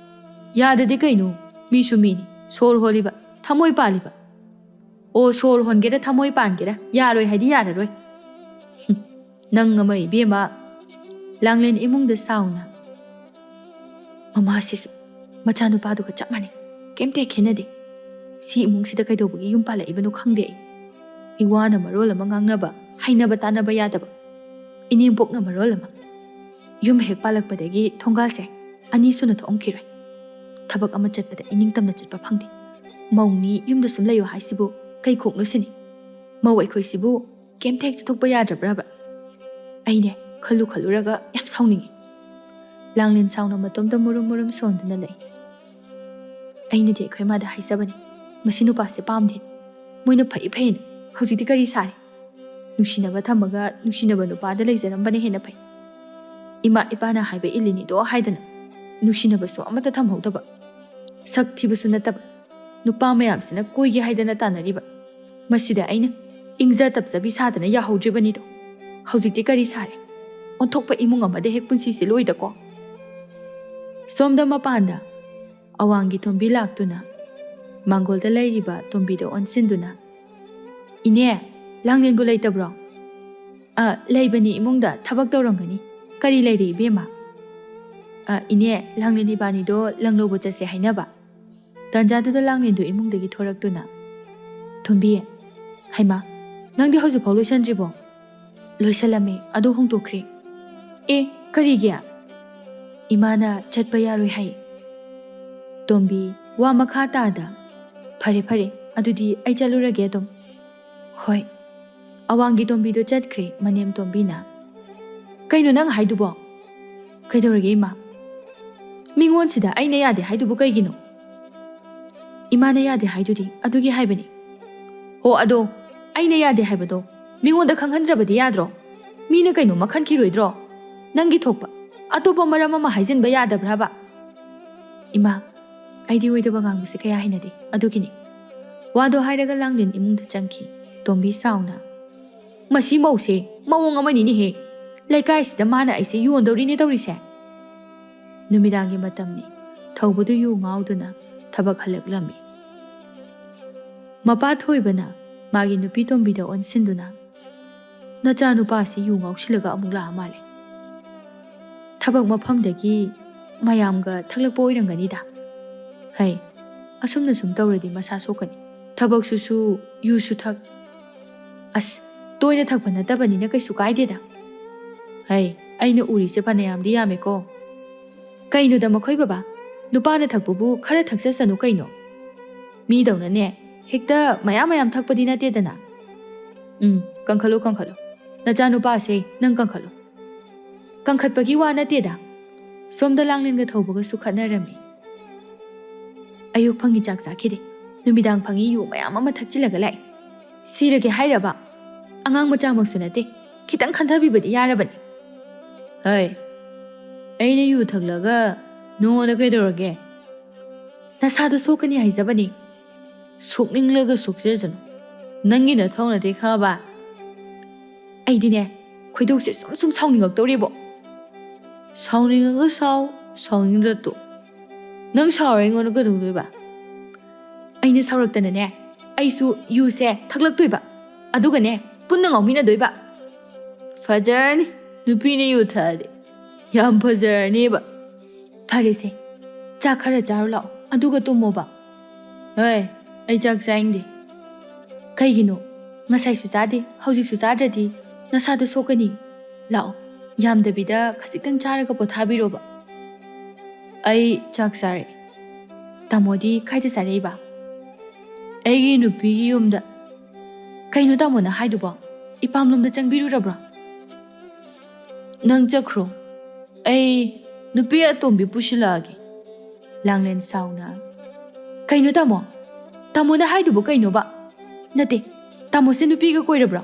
ꯌꯥꯗ꯭ꯔꯗꯤ ꯀꯩꯅꯣ, ꯃꯤꯁꯨ ꯃꯤꯅꯤ, ꯁꯣꯔ ꯍꯣꯜꯂꯤꯕ, ꯊꯃꯣꯏ ꯄꯥꯜꯂꯤꯕ. ꯑꯣ, ꯁꯣꯔ ꯍꯣꯟꯒꯦꯔꯥ ꯊꯃꯣꯏ ꯄꯥꯟꯒꯦꯔꯥ ꯌꯥꯔꯣꯏ ꯍꯥꯏꯗꯤ ꯌꯥꯔꯔꯣꯏ. ꯅꯪ ꯑꯃ ꯏꯕꯦꯝꯃ. ꯂꯥꯡꯂꯦꯟ ꯏꯃꯨꯡꯗ ꯁꯥꯎꯅ. ꯃꯃꯥꯁꯤꯁꯨ ꯃꯆꯥꯅꯨꯄꯥꯗꯨꯒ ꯆꯞ ꯃꯥꯟꯅꯩ ꯀꯩꯝꯇ ꯈꯦꯠꯅꯗꯦ ꯁꯤ ꯏꯃꯨꯡꯁꯤꯗ ꯀꯩꯗꯧꯕꯒꯤ ꯌꯨꯝ ꯄꯥꯜꯂꯛꯏꯕꯅꯣ ꯈꯪꯗꯦ ꯑꯩ ꯏꯋꯥꯅ ꯃꯔꯣꯜ ꯑꯃ ꯉꯥꯡꯅꯕ ꯍꯩꯅꯕ ꯇꯥꯟꯅꯕ ꯌꯥꯗꯕ ꯏꯅꯦꯝꯄꯣꯛꯅ ꯃꯔꯣꯜ ꯑꯃ ꯌꯨꯝ ꯍꯦꯛ ꯄꯥꯜꯂꯛꯄꯗꯒꯤ ꯊꯣꯡꯒꯥꯜꯁꯦ ꯑꯅꯤ ꯁꯨꯅ ꯊꯣꯛꯑꯝꯈꯤꯔꯣꯏ ꯊꯕꯛ ꯑꯃ ꯆꯠꯄꯗ ꯏꯅꯤꯡꯇꯝꯅ ꯆꯠꯄ ꯐꯪꯗꯦ ꯃꯧꯅꯤ ꯌꯨꯝꯗ ꯁꯨꯝ ꯂꯩꯌꯣ ꯍꯥꯏꯁꯤꯕꯨ ꯀꯩ ꯈꯣꯛꯅꯣ ꯁꯤꯅꯤ ꯃꯧ ꯑꯩꯈꯣꯏꯁꯤꯕꯨ ꯀꯩꯝꯇ ꯍꯦꯛ ꯆꯠꯊꯣꯛꯄ ꯌꯥꯗ꯭ꯔꯕ꯭ꯔꯕ ꯑꯩꯅꯦ ꯈꯜꯂꯨꯔꯒ ꯌꯥꯝ ꯁꯥꯎꯅꯤꯡꯉꯤ ꯂꯥꯡꯂꯦꯟ ꯁꯥꯎꯅ ꯃꯇꯣꯝꯇ ꯃꯨꯔꯨꯝ ꯃꯨꯔꯨꯝ ꯁꯣꯟꯗꯨꯅ ꯂꯩ ꯑꯩꯅꯗꯤ ꯑꯩꯈꯣꯏ ꯃꯥꯗ ꯍꯥꯏꯖꯕꯅꯤ ꯃꯁꯤ ꯅꯨꯄꯥꯁꯦ ꯄꯥꯝꯗꯦ ꯃꯣꯏꯅ ꯐꯩꯅ ꯍꯧꯖꯤꯛꯇꯤ ꯀꯔꯤ ꯁꯥꯔꯦ ꯅꯨꯡꯁꯤꯅꯕ ꯊꯝꯃꯒ ꯅꯨꯡꯁꯤꯅꯕ ꯅꯨꯄꯥꯗ ꯂꯩꯖꯔꯝꯕꯅ ꯍꯦꯟꯅ ꯐꯩ ꯏꯃꯥ ꯏꯄꯥꯅ ꯍꯥꯏꯕ ꯏꯜꯂꯤꯅꯤꯗꯣ ꯍꯥꯏꯗꯅ ꯅꯨꯡꯁꯤꯅꯕꯁꯨ ꯑꯃꯠꯇ ꯊꯝꯍꯧꯗꯕ ꯁꯛ ꯊꯤꯕꯁꯨ ꯅꯠꯇꯕ ꯅꯨꯄꯥ ꯃꯌꯥꯝꯁꯤꯅ ꯀꯣꯏꯒꯦ ꯍꯥꯏꯗꯅ ꯇꯥꯟꯅꯔꯤꯕ ꯃꯁꯤꯗ ꯑꯩꯅ ꯏꯪꯖ ꯇꯞꯆꯕꯤ ꯁꯥꯗꯅ ꯌꯥꯍꯧꯗ꯭ꯔꯤꯕꯅꯤꯗꯣ ꯍꯧꯖꯤꯛꯇꯤ ꯀꯔꯤ ꯁꯥꯔꯦ ꯑꯣꯟꯊꯣꯛꯄ ꯏꯃꯨꯡ ꯑꯃꯗ ꯍꯦꯛ ꯄꯨꯟꯁꯤꯁꯦ ꯂꯣꯏꯗꯀꯣ ꯁꯣꯝꯗ ꯃꯄꯥꯟꯗ ꯑꯋꯥꯡꯒꯤ ꯇꯣꯝꯕꯤ ꯂꯥꯛꯇꯨꯅ ꯃꯥꯡꯒꯣꯜꯗ ꯂꯩꯔꯤꯕ ꯇꯣꯝꯕꯤꯗ ꯑꯣꯟꯁꯤꯟꯗꯨꯅ ꯏꯅꯦ ꯂꯥꯡꯂꯦꯟꯕꯨ ꯂꯩꯇꯕ꯭ꯔꯣ ꯂꯩꯕꯅꯤ ꯏꯃꯨꯡꯗ ꯊꯕꯛ ꯇꯧꯔꯝꯒꯅꯤ ꯀꯔꯤ ꯂꯩꯔꯦ ꯏꯕꯦꯝꯃ ꯏꯅꯦ ꯂꯥꯡꯂꯦꯟ ꯏꯕꯥꯅꯤꯗꯣ ꯂꯪꯂꯧꯕ ꯆꯠꯁꯦ ꯍꯥꯏꯅꯕ ꯇꯥꯟꯖꯥꯗꯨꯗ ꯂꯥꯡꯂꯦꯟꯗꯣ ꯏꯃꯨꯡꯗꯒꯤ ꯊꯣꯔꯛꯇꯨꯅ ꯊꯣꯝꯕꯤ ꯍꯩꯃꯥ ꯅꯪꯗꯤ ꯍꯧꯖꯤꯛꯐꯥꯎ ꯂꯣꯏꯁꯟꯗ꯭ꯔꯤꯕꯣ ꯂꯣꯏꯁꯜꯂꯝꯃꯦ ꯑꯗꯨ ꯍꯣꯡꯗꯣꯛꯈ꯭ꯔꯦ ꯀꯔꯤꯒꯤ ꯏꯃꯥꯅ ꯆꯠꯄ ꯌꯥꯔꯣꯏ ꯍꯥꯏ ꯇꯣꯝꯕꯤ ꯋꯥ ꯃꯈꯥ ꯇꯥꯗ ꯐꯔꯦ ꯑꯗꯨꯗꯤ ꯑꯩ ꯆꯠꯂꯨꯔꯒꯦ ꯑꯗꯨꯝ ꯍꯣꯏ ꯑꯋꯥꯡꯒꯤ ꯇꯣꯝꯕꯤꯗꯣ ꯆꯠꯈ꯭ꯔꯦ ꯃꯅꯦꯝ ꯇꯣꯝꯕꯤꯅ ꯀꯩꯅꯣ ꯅꯪ ꯍꯥꯏꯗꯨꯕꯣ ꯀꯩꯗꯧꯔꯒꯦ ꯏꯃꯥ ꯃꯤꯉꯣꯟꯁꯤꯗ ꯑꯩꯅ ꯌꯥꯗꯦ ꯍꯥꯏꯗꯨꯕꯨ ꯀꯩꯒꯤꯅꯣ ꯏꯃꯥꯅ ꯌꯥꯗꯦ ꯍꯥꯏꯗꯨꯗꯤ ꯑꯗꯨꯒꯤ ꯍꯥꯏꯕꯅꯤ ꯍꯣ ꯑꯗꯣ ꯑꯩꯅ ꯌꯥꯗꯦ ꯍꯥꯏꯕꯗꯣ ꯃꯤꯉꯣꯟꯗ ꯈꯪꯍꯟꯗ꯭ꯔꯕꯗꯤ ꯌꯥꯗ꯭ꯔꯣ ꯃꯤꯅ ꯀꯩꯅꯣꯃ ꯈꯟꯈꯤꯔꯣꯏꯗ꯭ꯔꯣ ꯅꯪꯒꯤ ꯊꯣꯛꯄ ꯑꯇꯣꯞꯄ ꯃꯔꯝ ꯑꯃ ꯍꯥꯏꯖꯤꯟꯕ ꯌꯥꯗꯕ꯭ꯔꯕ ꯏꯃꯥ ꯑꯩꯗꯤ ꯑꯣꯏꯗꯕ ꯉꯥꯡꯕꯁꯦ ꯀꯌꯥ ꯍꯩꯅꯗꯦ ꯑꯗꯨꯒꯤꯅꯤ ꯋꯥꯗꯣ ꯍꯥꯏꯔꯒ ꯂꯥꯡꯂꯦꯟ ꯏꯃꯨꯡꯗ ꯆꯪꯈꯤ ꯇꯣꯝꯕꯤ ꯁꯥꯎꯅ ꯃꯁꯤ ꯃꯧꯁꯦ ꯃꯑꯣꯡ ꯑꯃꯅꯤꯅꯦꯍꯦ ꯂꯩꯀꯥꯏꯁꯤꯗ ꯃꯥꯅ ꯑꯩꯁꯦ ꯌꯣꯟꯗꯧꯔꯤꯅꯦ ꯇꯧꯔꯤꯁꯦ ꯅꯨꯃꯤꯗꯥꯡꯒꯤ ꯃꯇꯝꯅꯤ ꯊꯧꯕꯗꯨ ꯌꯨ ꯉꯥꯎꯗꯨꯅ ꯊꯕꯛ ꯍꯜꯂꯛꯂꯝꯃꯤ ꯃꯄꯥ ꯊꯣꯏꯕꯅ ꯃꯥꯒꯤ ꯅꯨꯄꯤ ꯇꯣꯝꯕꯤꯗ ꯑꯣꯟꯁꯤꯟꯗꯨꯅ ꯅꯆꯥꯅꯨꯄꯥꯁꯤ ꯌꯨ ꯉꯥꯎꯁꯤꯜꯂꯒ ꯑꯃꯨꯛ ꯂꯥꯛꯑ ꯃꯥꯜꯂꯦ ꯊꯕꯛ ꯃꯐꯝꯗꯒꯤ ꯃꯌꯥꯝꯒ ꯊꯛꯂꯛꯄ ꯑꯣꯏꯔꯝꯒꯅꯤꯗ ꯍꯩ ꯑꯁꯨꯝꯅ ꯁꯨꯝ ꯇꯧꯔꯗꯤ ꯃꯁꯥ ꯁꯣꯛꯀꯅꯤ ꯊꯕꯛꯁꯨ ꯌꯨꯁꯨ ꯊꯛ ꯑꯁ ꯇꯣꯏꯅ ꯊꯛꯄ ꯅꯠꯇꯕꯅꯤꯅ ꯀꯩꯁꯨ ꯀꯥꯏꯗꯦꯗ ꯍꯩ ꯑꯩꯅ ꯎꯔꯤꯁꯦ ꯐꯅꯌꯥꯝꯗꯤ ꯌꯥꯝꯃꯦꯀꯣ ꯀꯩꯅꯣꯗ ꯃꯈꯣꯏ ꯕꯕꯥ ꯅꯨꯄꯥꯅ ꯊꯛꯄꯕꯨ ꯈꯔ ꯊꯛꯆꯁꯅꯨ ꯀꯩꯅꯣ ꯃꯤꯗꯧꯅꯅꯦ ꯍꯦꯛꯇ ꯃꯌꯥꯝ ꯊꯛꯄꯗꯤ ꯅꯠꯇꯦꯗꯅ ꯀꯟꯈꯠꯂꯨ ꯅꯆꯥꯅꯨꯄꯥꯁꯦ ꯅꯪ ꯀꯟꯈꯠꯂꯨ ꯀꯟꯈꯠꯄꯒꯤ ꯋꯥ ꯅꯠꯇꯦꯗ ꯁꯣꯝꯗ ꯂꯥꯡꯂꯦꯟꯒ ꯊꯧꯕꯒꯁꯨ ꯈꯠꯅꯔꯝꯃꯤ ꯑꯌꯨꯛ ꯐꯪꯉꯤ ꯆꯥꯛ ꯆꯥꯈꯤꯗꯦ ꯅꯨꯃꯤꯗꯥꯡ ꯐꯪꯉꯤ ꯌꯨ ꯃꯌꯥꯝ ꯑꯃ ꯊꯛꯆꯤꯜꯂꯒ ꯂꯥꯛꯏ ꯁꯤꯔꯒꯦ ꯍꯥꯏꯔꯕ ꯑꯉꯥꯡ ꯃꯆꯥꯃꯛꯁꯨ ꯅꯠꯇꯦ ꯈꯤꯇꯪ ꯈꯟꯊꯕꯤꯕꯗꯤ ꯌꯥꯔꯕꯅꯤ ꯍꯩ ꯑꯩꯅ ꯌꯨ ꯊꯛꯂꯒ ꯅꯉꯣꯟꯗ ꯀꯩꯗꯧꯔꯒꯦ ꯅꯁꯥꯗꯣ ꯁꯣꯛꯀꯅꯤ ꯍꯥꯏꯖꯕꯅꯤ ꯁꯣꯛꯅꯤꯡꯂꯒ ꯁꯣꯛꯆꯖꯅꯨ ꯅꯪꯒꯤ ꯅꯊꯧ ꯅꯠꯇꯦ ꯈꯪꯉꯕ ꯑꯩꯗꯤꯅꯦ ꯈꯣꯏꯗꯧꯁꯦ ꯁꯨꯝ ꯁꯥꯎꯅꯤꯡꯉꯛꯇꯧꯔꯤꯕꯣ ꯁꯥꯎꯅꯤꯡꯉꯒ ꯁꯥꯎꯅꯤꯡꯗ꯭ꯔ ꯇꯣꯛ ꯅꯪ ꯁꯥꯎꯔ ꯑꯩꯉꯣꯟꯗ ꯀꯩꯗꯧꯗꯣꯏꯕ ꯑꯩꯅ ꯁꯥꯎꯔꯛꯇꯅꯅꯦ ꯑꯩꯁꯨ ꯌꯨꯁꯦ ꯊꯛꯂꯛꯇꯣꯏꯕ ꯑꯗꯨꯒꯅꯦ ꯄꯨꯟꯅ ꯉꯥꯎꯃꯤꯟꯅꯗꯣꯏꯕ ꯐꯖꯔꯅꯤ ꯅꯨꯄꯤꯅ ꯌꯨ ꯊꯛꯑꯗꯤ ꯌꯥꯝ ꯐꯖꯔꯅꯦꯕ ꯐꯔꯦꯁꯦ ꯆꯥꯛ ꯈꯔ ꯆꯥꯔꯨ ꯂꯥꯛꯑꯣ ꯑꯗꯨꯒ ꯇꯨꯝꯃꯣꯕ ꯍꯣꯏ ꯑꯩ ꯆꯥꯛ ꯆꯥꯅꯤꯡꯗꯦ ꯀꯩꯒꯤꯅꯣ ꯉꯁꯥꯏꯁꯨ ꯆꯥꯗꯦ ꯍꯧꯖꯤꯛꯁꯨ ꯆꯥꯗ꯭ꯔꯗꯤ ꯅꯁꯥꯗꯣ ꯁꯣꯛꯀꯅꯤ ꯂꯥꯛꯑꯣ ꯌꯥꯝꯗꯕꯤꯗ ꯈꯖꯤꯛꯇꯪ ꯆꯥꯔꯒ ꯄꯣꯊꯥꯕꯤꯔꯣꯕ ꯑꯩ ꯆꯥꯛ ꯆꯥꯔꯦ ꯇꯥꯃꯣꯗꯤ ꯀꯥꯏꯗ ꯆꯥꯔꯛꯏꯕ ꯑꯩꯒꯤ ꯅꯨꯄꯤꯒꯤ ꯌꯨꯝꯗ ꯀꯩꯅꯣ ꯇꯥꯃꯣꯅ ꯍꯥꯏꯗꯨꯕꯣ ꯏꯄꯥꯝꯂꯣꯝꯗ ꯆꯪꯕꯤꯔꯨꯔꯕ꯭ꯔꯣ ꯅꯪ ꯆꯠꯈ꯭ꯔꯣ ꯑꯩ ꯅꯨꯄꯤ ꯑꯇꯣꯝꯕꯤ ꯄꯨꯁꯤꯜꯂꯛꯑꯒꯦ ꯂꯥꯡꯂꯦꯟ ꯁꯥꯎꯅ ꯀꯩꯅꯣ ꯇꯥꯃꯣꯅ ꯍꯥꯏꯗꯨꯕꯨ ꯀꯩꯅꯣꯕ ꯅꯠꯇꯦ ꯇꯥꯃꯣꯁꯦ ꯅꯨꯄꯤꯒ ꯀꯣꯏꯔꯕ꯭ꯔꯣ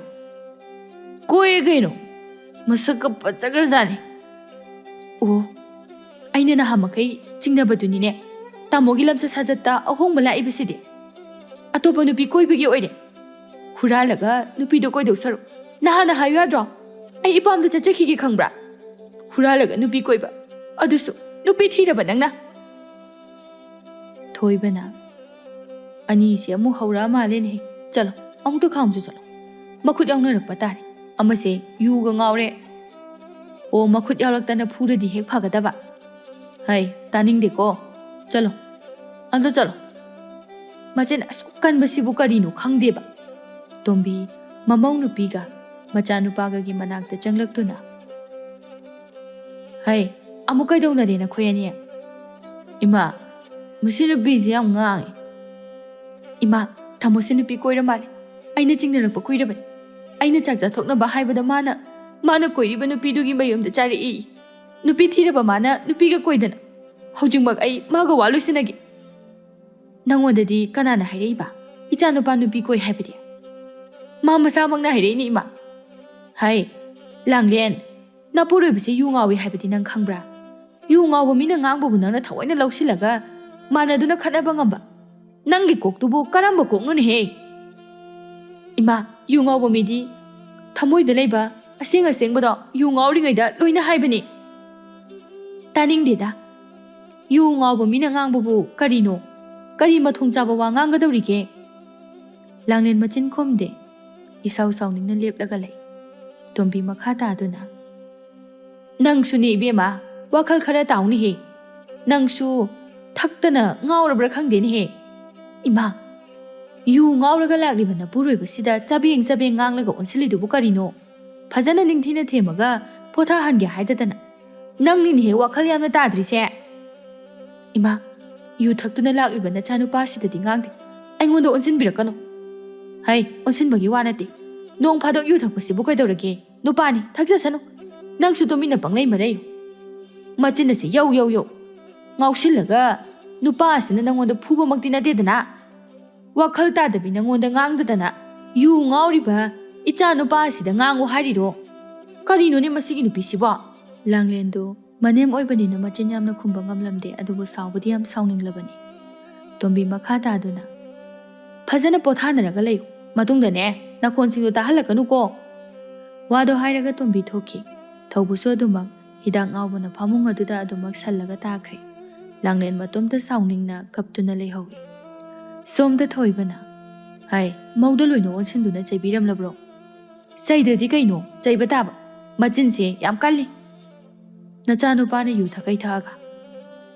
ꯀꯣꯏꯔꯦ ꯀꯩꯅꯣ ꯃꯁꯛꯀ ꯐꯖꯈ꯭ꯔꯖꯥꯠꯅꯤ ꯑꯣ ꯑꯩꯅ ꯅꯍꯥꯟꯃꯈꯩ ꯆꯤꯡꯅꯕꯗꯨꯅꯤꯅꯦ ꯇꯥꯃꯣꯒꯤ ꯂꯝꯆꯠ ꯁꯥꯖꯠꯇ ꯑꯍꯣꯡꯕ ꯂꯥꯛꯏꯕꯁꯤꯗꯤ ꯑꯇꯣꯞꯄ ꯅꯨꯄꯤ ꯀꯣꯏꯕꯒꯤ ꯑꯣꯏꯔꯦ ꯍꯨꯔꯥꯜꯂꯒ ꯅꯨꯄꯤꯗꯣ ꯀꯣꯏꯗꯧ ꯁꯔꯨꯛ ꯅꯍꯥꯟꯅ ꯍꯥꯏꯌꯨ ꯌꯥꯗ꯭ꯔꯣ ꯑꯩ ꯏꯄꯥꯝꯗ ꯆꯠꯆꯈꯤꯒꯦ ꯈꯪꯕ꯭ꯔꯥ ꯍꯨꯔꯥꯜꯂꯒ ꯅꯨꯄꯤ ꯀꯣꯏꯕ ꯑꯗꯨꯁꯨ ꯅꯨꯄꯤ ꯊꯤꯔꯕ ꯅꯪꯅ ꯊꯣꯏꯕꯅ ꯑꯅꯤꯁꯦ ꯑꯃꯨꯛ ꯍꯧꯔꯛꯑ ꯃꯥꯜꯂꯦꯅꯦꯍꯦ ꯆꯠꯂꯣ ꯑꯃꯨꯛꯇ ꯈꯥꯝꯁꯨ ꯆꯠꯂꯣ ꯃꯈꯨꯠ ꯌꯥꯎꯅꯔꯛꯄ ꯇꯥꯔꯦ ꯑꯃꯁꯦ ꯌꯨꯒ ꯉꯥꯎꯔꯦ ꯑꯣ ꯃꯈꯨꯠ ꯌꯥꯎꯔꯛꯇꯅ ꯐꯨꯔꯗꯤ ꯍꯦꯛ ꯐꯒꯗꯕ ꯍꯩ ꯇꯥꯅꯤꯡꯗꯦꯀꯣ चलो अंदर चलो मचन असुक कनबसिबु करिनो खंगदेबा तोंबी ममौ नुपीगा मचा नुपागागी मनाक्ता चंगलक्तुना हाय अमुक कैदौनरेना खोयनी इमा मसी नुपीसे याम ngang इमा थमोसे नुपी कोइरा माले आइना चिंगनरप कुइरबन आइना चाक चाथोकनबा हाइबदा माना कोइरिबा नुपीदुगी मयुमदा चारिई नुपी थीरबा माना नुपीगा कोइदना हौजिंगमक आई मागा वालोइसिनगी नंगोददी कनाना हाइरेइबा इचा नुपा नुपी कोइ हाइबदी मा मसामंगना हाइरेइनी इमा हाय लांगलेन नापुरोइबसे युंगावी हाइबदी नंग खंगब्रा युंगावो मिना ngangbbu nangna thawaiना लौसिलगा मानादुना खनाबा ngamba नंगी कोकतुबो करंबा कोकनोने हे इमा युंगावो मिदी थमोइदा लेबा असेंग असेंगबदो युंगावरिङैदा लोइना हाइबनी तानिंगदेदा युंगावो मिना ngangbbu करिनो करी मथोंग चाबा वा nganगदौरिगे लांगलेन मचिन खोमदे इसाउ साउनिंगना लेपलगा लै तोंबी मखा तादुना नंगसुनी इबेमा वाखल खरा ताउनी हे नंगसु थक्तना ngaurabra khangdeni he इमा you ngauraga laklibana puroibasida chabeng nganglaga onsilidubu karino फजन निंगथीना थेमगा पोथा हनगे हाइददना नंगनि हे वाखल यामना ताद्रिसे इमा यू थक्तुना लाक्लिबा नचानुपासिददि ngang आइंगोंदो ओनसिन बिरकनो हाय ओनसिन बगी वानाते नोंग फादोक यू थक्पसिबु कैदौरगे नुपानी थक्जसनु नंगसु तोमिना पंगलै मरैयो मचिनसे यौ यौ यौ ngauसिलगा नुपासिना नंगोंदा फुबमक्ति नतेदना वाखल तादबि नंगोंदा ngang यू ngauriba इचा नुपासिदा ngango हारिरो करिनोने मसिगी नुपिसिबो लांगलेंदो मनेम ओइबनिना मचिन यामना खुंबा ngamlamde अदुबु सावबदि याम साउनिंगलबनि तोंबी मखा तादुना फजना पोथानरगा लै मतुंगदने नखोनसिंगो ताहलकनुको वादो हाइरगा तोंबी थोखी थौबुसो अदुमक हिदाक ngawbana famung aduda adumak sallaga takhre langlen matomta sauningna kaptuna leihoi somda thoibana hai mauda loino onsinduna chaibiram labro saidadi kaino chaiba taba machinse yam kalli nachanu pane yu thakai thaga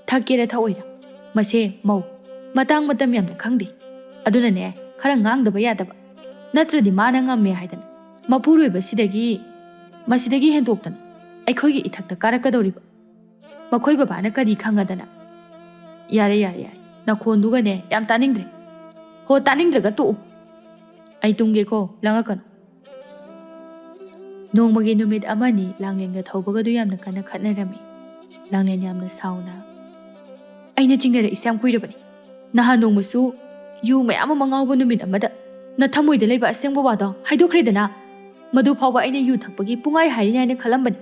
thakera thaoira mase mau matang matam yamna khangde aduna ne khara ngangdaba yadaba natradi mana ngamme haidana mapuroiba sidagi hendoktana ꯑꯩꯈꯣꯏꯒꯤ ꯏꯊꯛꯇ ꯀꯥꯔꯛꯀꯗꯧꯔꯤꯕ ꯃꯈꯣꯏ ꯕꯕꯥꯅ ꯀꯔꯤ ꯈꯪꯉꯗꯅ ꯌꯥꯔꯦ ꯅꯈꯣꯟꯗꯨꯒꯅꯦ ꯌꯥꯝ ꯇꯥꯅꯤꯡꯗ꯭ꯔꯦ ꯍꯣ ꯇꯥꯅꯤꯡꯗ꯭ꯔꯒ ꯇꯣꯛꯎ ꯑꯩ ꯇꯨꯝꯒꯦꯀꯣ ꯂꯥꯡꯉꯛꯀꯅꯨ ꯅꯣꯡꯃꯒꯤ ꯅꯨꯃꯤꯠ ꯑꯃꯅꯤ ꯂꯥꯡꯂꯦꯟꯒ ꯊꯧꯕꯒꯗꯨ ꯌꯥꯝꯅ ꯀꯟꯅ ꯈꯠꯅꯔꯝꯃꯤ ꯂꯥꯡꯂꯦꯟ ꯌꯥꯝꯅ ꯁꯥꯎꯅ ꯑꯩꯅ ꯆꯤꯡꯅꯔꯛꯏꯁꯦ ꯌꯥꯝ ꯀꯨꯏꯔꯕꯅꯤ ꯅꯍꯥꯟ ꯅꯣꯡꯃꯁꯨ ꯌꯨ ꯃꯌꯥꯝ ꯑꯃ ꯉꯥꯎꯕ ꯅꯨꯃꯤꯠ ꯑꯃꯗ ꯅꯊꯃꯣꯏꯗ ꯂꯩꯕ ꯑꯁꯦꯡꯕ ꯋꯥꯗꯣ ꯍꯥꯏꯗꯣꯛꯈ꯭ꯔꯦꯗꯅ ꯃꯗꯨ ꯐꯥꯎꯕ ꯑꯩꯅ ꯌꯨ ꯊꯛꯄꯒꯤ ꯄꯨꯡꯉꯥꯏ ꯍꯥꯏꯔꯤꯅꯤ ꯍꯥꯏꯅ ꯈꯜꯂꯝꯕꯅꯤ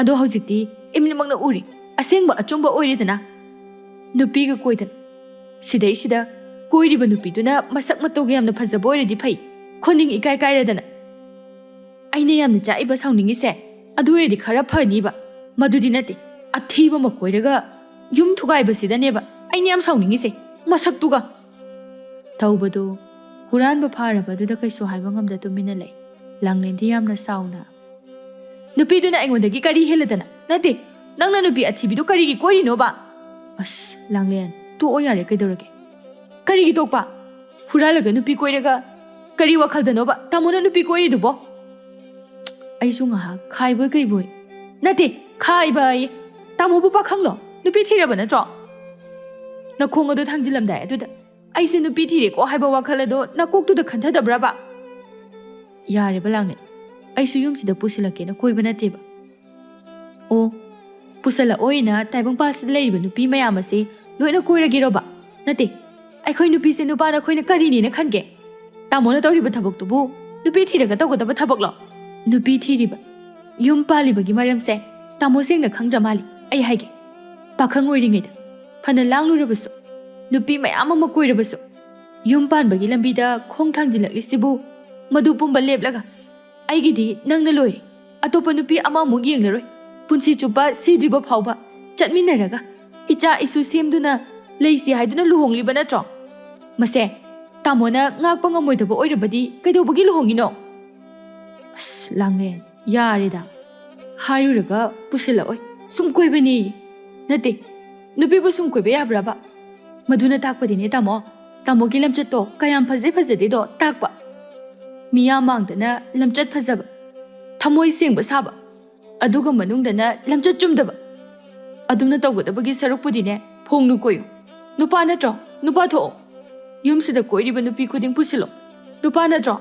अदो हौजिक्ति इमनिमक्ना उरी असेंगबा अचुंबा ओइरेदना नुपीगा कोइदन सिदैसिदा कोइरिबा नुपीदुना मसक मतोगे यामना फजबा ओइरेदि फै खोनिंग इकाय कायरेदना आइने यामना चाइबा साउनिंगिसे अदुरेदि खरा फनीबा मदुदि नते अथीबा मकोइरगा युम थुगाइबसिदनेबा आइने याम साउनिंगिसे मसक्तुगा तौबदो हुरानबा फारबदुदा कैसो हाइबा ngamda तुमिना लै लांगलेंदि यामना साउना नुपीदुना आइंगोंदगी करी हेलदना नते नंगना नुपी अथीबिदो करीगी कोइरिनोबा अस लांगलेन तो ओ यारे कैदौरगे करीगी तोकपा हुरालगा नुपी कोइरगा करी वखलदनोबा तामोना नुपी कोइरिदुबो आइसु ngहा खाइबो कैबोय नते खाइबाय तामोबु पाखंलो नुपी थीरबा नत्रो नखोंगदो थांजिलमदाय अदुदा आइसे नुपी थीरेको हाइबा वखलदो नकोक्तुदा खन्थदब्राबा यारे बलांगने ऐसु युमसिदा पुसिलकेना कोइबा नतेबा ओ पुसला ओइना ताइबंग पासदा लैरिबा नुपी मयाम असे लोइना कोइरगेरोबा नते अखोइ नुपीसे नुपाना खोइना करिनेना खनगे तामोना तौरिबा थबकतुबु नुपी थीरगा तौगदबा थबकलो नुपी थीरिबा युम पालिबगी मरमसे तामो सेंगना खंगद्रा माली आई हाइगे पाखंग ओइरिङैदा फना लांगलुरबसु नुपी मयाम अमा कोइरबसु युम पानबगी लंबीदा खोंग थांजिलक्लिसिबु मदु पुंबा लेपलगा आइगिदी नंगना लोइरे अतोपा नुपी अमामुग येंगलरोय पुंसी चुपा सिद्रिबा फावबा चटमिनरगा इचा इसु सेमदुना लेइसि हाइदुना लुहोंगलिबा नत्रो मसे तामोना ngakpa ngamoidaba oirabadi kaidobagi luhongiनो अस लांगलेन यारेदा हाइरुरगा पुसिला ओय सुम कोइबनी नते ꯅꯨꯄꯤꯕꯨ ꯁꯨꯝ ꯀꯣꯏꯕ ꯌꯥꯕ꯭ꯔꯕ? ꯃꯗꯨꯅ ꯇꯥꯛꯄꯗꯤꯅꯦ ꯇꯥꯃꯣ, ꯇꯥꯃꯣꯒꯤ ꯂꯝꯆꯠꯇꯣ ꯀꯌꯥꯝ ꯐꯖꯩ ꯐꯖꯗꯦꯗꯣ ꯇꯥꯛꯄ. ꯃꯤꯌꯥꯝ ꯃꯥꯡꯗꯅ ꯂꯝꯆꯠ ꯐꯖꯕ, ꯊꯃꯣꯏ ꯁꯦꯡꯕ ꯁꯥꯕ, ꯑꯗꯨꯒ ꯃꯅꯨꯡꯗꯅ ꯂꯝꯆꯠ ꯆꯨꯝꯗꯕ. ꯑꯗꯨꯝꯅ ꯇꯧꯒꯗꯕꯒꯤ ꯁꯔꯨꯛꯄꯨꯗꯤꯅꯦ ꯐꯣꯡꯅ ꯀꯣꯏꯌꯨ. ꯅꯨꯄꯥ ꯅꯠꯇ꯭ꯔꯣ? ꯅꯨꯄꯥ ꯊꯣꯛꯑꯣ. ꯌꯨꯝꯁꯤꯗ ꯀꯣꯏꯔꯤꯕ ꯅꯨꯄꯤ ꯈꯨꯗꯤꯡ ꯄꯨꯁꯤꯜꯂꯣ. ꯅꯨꯄꯥ ꯅꯠꯇ꯭ꯔꯣ?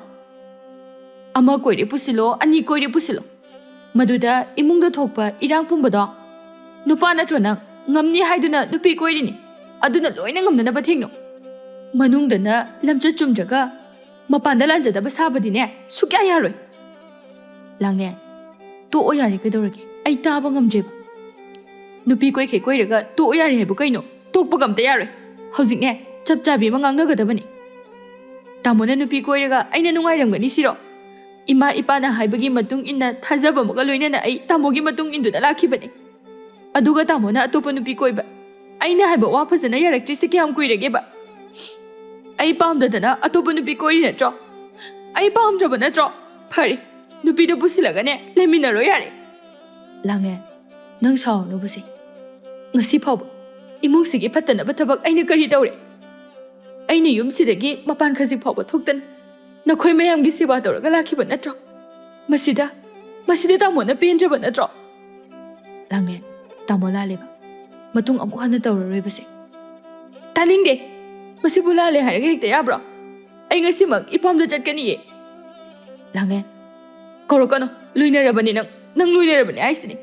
ꯑꯃ ꯀꯣꯏꯔꯦ ꯄꯨꯁꯤꯜꯂꯣ, ꯑꯅꯤ ꯀꯣꯏꯔꯦ ꯄꯨꯁꯤꯜꯂꯣ. ꯃꯗꯨꯗ ꯏꯃꯨꯡꯗ ꯊꯣꯛꯄ ꯏꯔꯥꯡ ꯄꯨꯝꯕꯗꯣ ꯅꯨꯄꯥ ꯅꯠꯇ꯭ꯔꯣ ꯅꯪ? ꯉꯝꯅꯤ ꯍꯥꯏꯗꯨꯅ ꯅꯨꯄꯤ ꯀꯣꯏꯔꯤꯅꯤ. ꯑꯗꯨꯅ ꯂꯣꯏꯅ ꯉꯝꯅꯅꯕ ꯊꯦꯡꯅꯧ. ꯃꯅꯨꯡꯗꯅ ꯂꯝꯆꯠ ꯆꯨꯝꯗ꯭ꯔꯒ ꯃꯄꯥꯟꯗ ꯂꯥꯟꯖꯗꯕ ꯁꯥꯕꯗꯤꯅꯦ ꯁꯨꯛꯌꯥ ꯌꯥꯔꯣꯏ. ꯂꯥꯡꯂꯦꯟ, ꯇꯣꯛꯑꯣ ꯌꯥꯔꯦ ꯀꯩꯗꯧꯔꯒꯦ? ꯑꯩ ꯇꯥꯕ ꯉꯝꯗ꯭ꯔꯦꯕ. ꯅꯨꯄꯤ ꯀꯣꯏꯈꯩ ꯀꯣꯏꯔꯒ ꯇꯣꯛꯑꯣ ꯌꯥꯔꯦ ꯍꯥꯏꯕꯨ ꯀꯩꯅꯣ? ꯇꯣꯛꯄꯒ ꯑꯝꯇ ꯌꯥꯔꯣꯏ. ꯍꯧꯖꯤꯛꯅꯦ ꯆꯞ ꯆꯥꯕꯤ ꯑꯃ ꯉꯥꯡꯅꯒꯗꯕꯅꯤ. ꯇꯥꯃꯣꯅ ꯅꯨꯄꯤ ꯀꯣꯏꯔꯒ ꯑꯩꯅ ꯅꯨꯡꯉꯥꯏꯔꯝꯒꯅꯤ ꯁꯤꯔꯣ? ꯏꯃꯥ ꯏꯄꯥꯅ ꯍꯥꯏꯕꯒꯤ ꯃꯇꯨꯡ ꯏꯟꯅ ꯊꯥꯖꯕ ꯑꯃꯒ ꯂꯣꯏꯅꯅ ꯑꯩ ꯇꯥꯃꯣꯒꯤ ꯃꯇꯨꯡ ꯏꯟꯗꯨꯅ ꯂꯥꯛꯈꯤꯕꯅꯤ. ꯑꯗꯨꯒ ꯇꯥꯃꯣꯅ ꯑꯇꯣꯞꯄ ꯅꯨꯄꯤ ꯀꯣꯏꯕ. ꯑꯩꯅ ꯍꯥꯏꯕ ꯋꯥ ꯐꯖꯅ ꯌꯥꯔꯛꯇ꯭ꯔꯤꯁꯤ ꯀꯌꯥꯝ ꯀꯨꯏꯔꯒꯦꯕ? ꯑꯩ ꯄꯥꯝꯗꯗꯅ ꯑꯇꯣꯞꯄ ꯅꯨꯄꯤ ꯀꯣꯏꯔꯤ ꯅꯠꯇ꯭ꯔꯣ? ꯑꯩ ꯄꯥꯝꯗ꯭ꯔꯕ ꯅꯠꯇ꯭ꯔꯣ? ꯐꯔꯦ, ꯅꯨꯄꯤꯗꯣ ꯄꯨꯁꯤꯜꯂꯒꯅꯦ ꯂꯩꯃꯤꯟꯅꯔꯣ ꯌꯥꯔꯦ. ꯂꯥꯡꯂꯦꯟ, ꯅꯪ ꯁꯥꯎꯔꯅꯨꯕꯁꯦ. ꯉꯁꯤ ꯐꯥꯎꯕ ꯏꯃꯨꯡꯁꯤꯒꯤ ꯐꯠꯇꯅꯕ ꯊꯕꯛ ꯑꯩꯅ ꯀꯔꯤ ꯇꯧꯔꯦ? ꯑꯩꯅ ꯌꯨꯝꯁꯤꯗꯒꯤ ꯃꯄꯥꯟ ꯈꯖꯤꯛ ꯐꯥꯎꯕ ꯊꯣꯛꯇꯅ ꯅꯈꯣꯏ ꯃꯌꯥꯝꯒꯤ ꯁꯦꯕꯥ ꯇꯧꯔꯒ ꯂꯥꯛꯈꯤꯕ ꯅꯠꯇ꯭ꯔꯣ? ꯃꯁꯤꯗ ꯇꯥꯃꯣꯅ ꯄꯦꯟꯗ꯭ꯔꯕ ꯅꯠꯇ꯭ꯔꯣ? ꯂꯥꯡꯂꯦꯟ, ꯇꯥꯃꯣ ꯂꯥꯜꯂꯦꯕ. ꯃꯇꯨꯡ ꯑꯃꯨꯛ ꯍꯟꯅ ꯇꯧꯔꯔꯣꯏꯕꯁꯦ. ꯇꯥꯅꯤꯡꯗꯦ. ꯃꯁꯤꯕꯨ ꯂꯥꯜꯂꯦ ꯍꯥꯏꯔꯒ ꯍꯦꯛꯇ ꯌꯥꯕ꯭ꯔꯣ? ꯑꯩ ꯉꯁꯤꯃꯛ ꯏꯄꯥꯝꯗ ꯆꯠꯀꯅꯤꯌꯦ. ꯂꯥꯡꯂꯦꯟ, ꯀꯧꯔꯛꯀꯅꯣ. ꯂꯣꯏꯅꯔꯕꯅꯤ ꯅꯪ. ꯅꯪ ꯂꯣꯏꯅꯔꯕꯅꯤ ꯍꯥꯏꯁꯤꯅꯤ.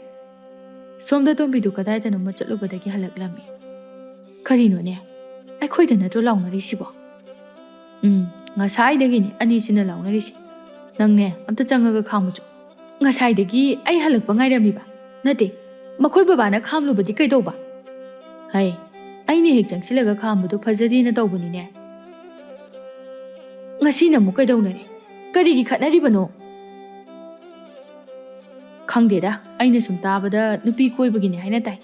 ꯁꯣꯝꯗ ꯇꯣꯝꯕꯤꯗꯨ ꯀꯗꯥꯏꯗꯅꯣꯃ ꯆꯠꯂꯨꯕꯗꯒꯤ ꯍꯜꯂꯛꯂꯝꯃꯤ. ꯀꯔꯤꯅꯣꯅꯦ? ꯑꯩꯈꯣꯏꯗ ꯅꯠꯇ꯭ꯔꯣ ꯂꯥꯎꯅꯔꯤꯁꯤꯕꯣ? ꯉꯁꯥꯏꯗꯒꯤꯅꯦ ꯑꯅꯤꯁꯤꯅ ꯂꯥꯎꯅꯔꯤꯁꯤ. ꯅꯪꯅꯦ ꯑꯝꯇ ꯆꯪꯉꯒ ꯈꯥꯝꯃꯨꯆꯣ. ꯉꯁꯥꯏꯗꯒꯤ ꯑꯩ ꯍꯜꯂꯛꯄ ꯉꯥꯏꯔꯝꯃꯤꯕ. ꯅꯠꯇꯦ, ꯃꯈꯣꯏ ꯕꯕꯥꯅ ꯈꯥꯝꯂꯨꯕꯗꯤ ꯀꯩꯗꯧꯕ? ꯍꯩ, ꯑꯩꯅ ꯍꯦꯛ ꯆꯪꯁꯤꯜꯂꯒ ꯈꯥꯝꯕꯗꯣ ꯐꯖꯗꯦꯅ ꯇꯧꯕꯅꯤꯅꯦ. ꯉꯁꯤꯅ ꯑꯃꯨꯛ ꯀꯩꯗꯧꯅꯔꯦ? ꯀꯔꯤꯒꯤ ꯈꯠꯅꯔꯤꯕꯅꯣ? ꯈꯪꯗꯦꯗ, ꯑꯩꯅ ꯁꯨꯝ ꯇꯥꯕꯗ ꯅꯨꯄꯤ ꯀꯣꯏꯕꯒꯤꯅꯦ ꯍꯥꯏꯅ ꯇꯥꯏ.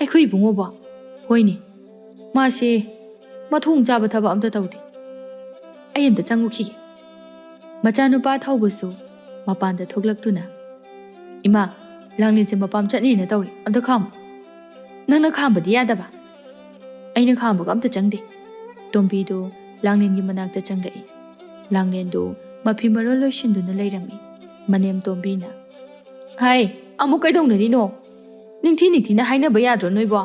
ꯑꯩꯈꯣꯏ ꯏꯕꯨꯡꯉꯣꯕꯣ? ꯍꯣꯏꯅꯦ, ꯃꯥꯁꯦ ꯃꯊꯣꯡ ꯆꯥꯕ ꯊꯕꯛ ꯑꯝꯇ ꯇꯧꯗꯦ. ꯑꯩ ꯑꯝꯇ ꯆꯪꯉꯨꯈꯤꯒꯦ. ꯃꯆꯥꯅꯨꯄꯥ ꯊꯧꯕꯁꯨ ꯃꯄꯥꯟꯗ ꯊꯣꯛꯂꯛꯇꯨꯅ, ꯏꯃꯥ, ꯂꯥꯡꯂꯦꯟꯁꯦ ꯃꯄꯥꯝ ꯆꯠꯅꯤꯅ ꯇꯧꯔꯤ. ꯑꯝꯇ ꯈꯥꯝꯃꯨ. ꯅꯪꯅ ꯈꯥꯝꯕꯗꯤ ꯌꯥꯗꯕ. ꯑꯩꯅ ꯈꯥꯝꯕꯒ ꯑꯝꯇ ꯆꯪꯗꯦ. ꯇꯣꯝꯕꯤꯗꯨ ꯂꯥꯡꯂꯦꯟꯒꯤ ꯃꯅꯥꯛꯇ ꯆꯪꯂꯛꯏ. ꯂꯥꯡꯂꯦꯟꯗꯨ ꯃꯐꯤ ꯃꯔꯣꯜ ꯂꯣꯏꯁꯤꯟꯗꯨꯅ ꯂꯩꯔꯝꯃꯤ. ꯃꯅꯦꯝ ꯇꯣꯝꯕꯤꯅ, ꯍꯥꯏ, ꯑꯃꯨꯛ ꯀꯩꯗꯧꯅꯔꯤꯅꯣ? ꯅꯤꯡꯊꯤꯅ ꯍꯥꯏꯅꯕ ꯌꯥꯗ꯭ꯔꯣ ꯅꯣꯏꯕꯣ?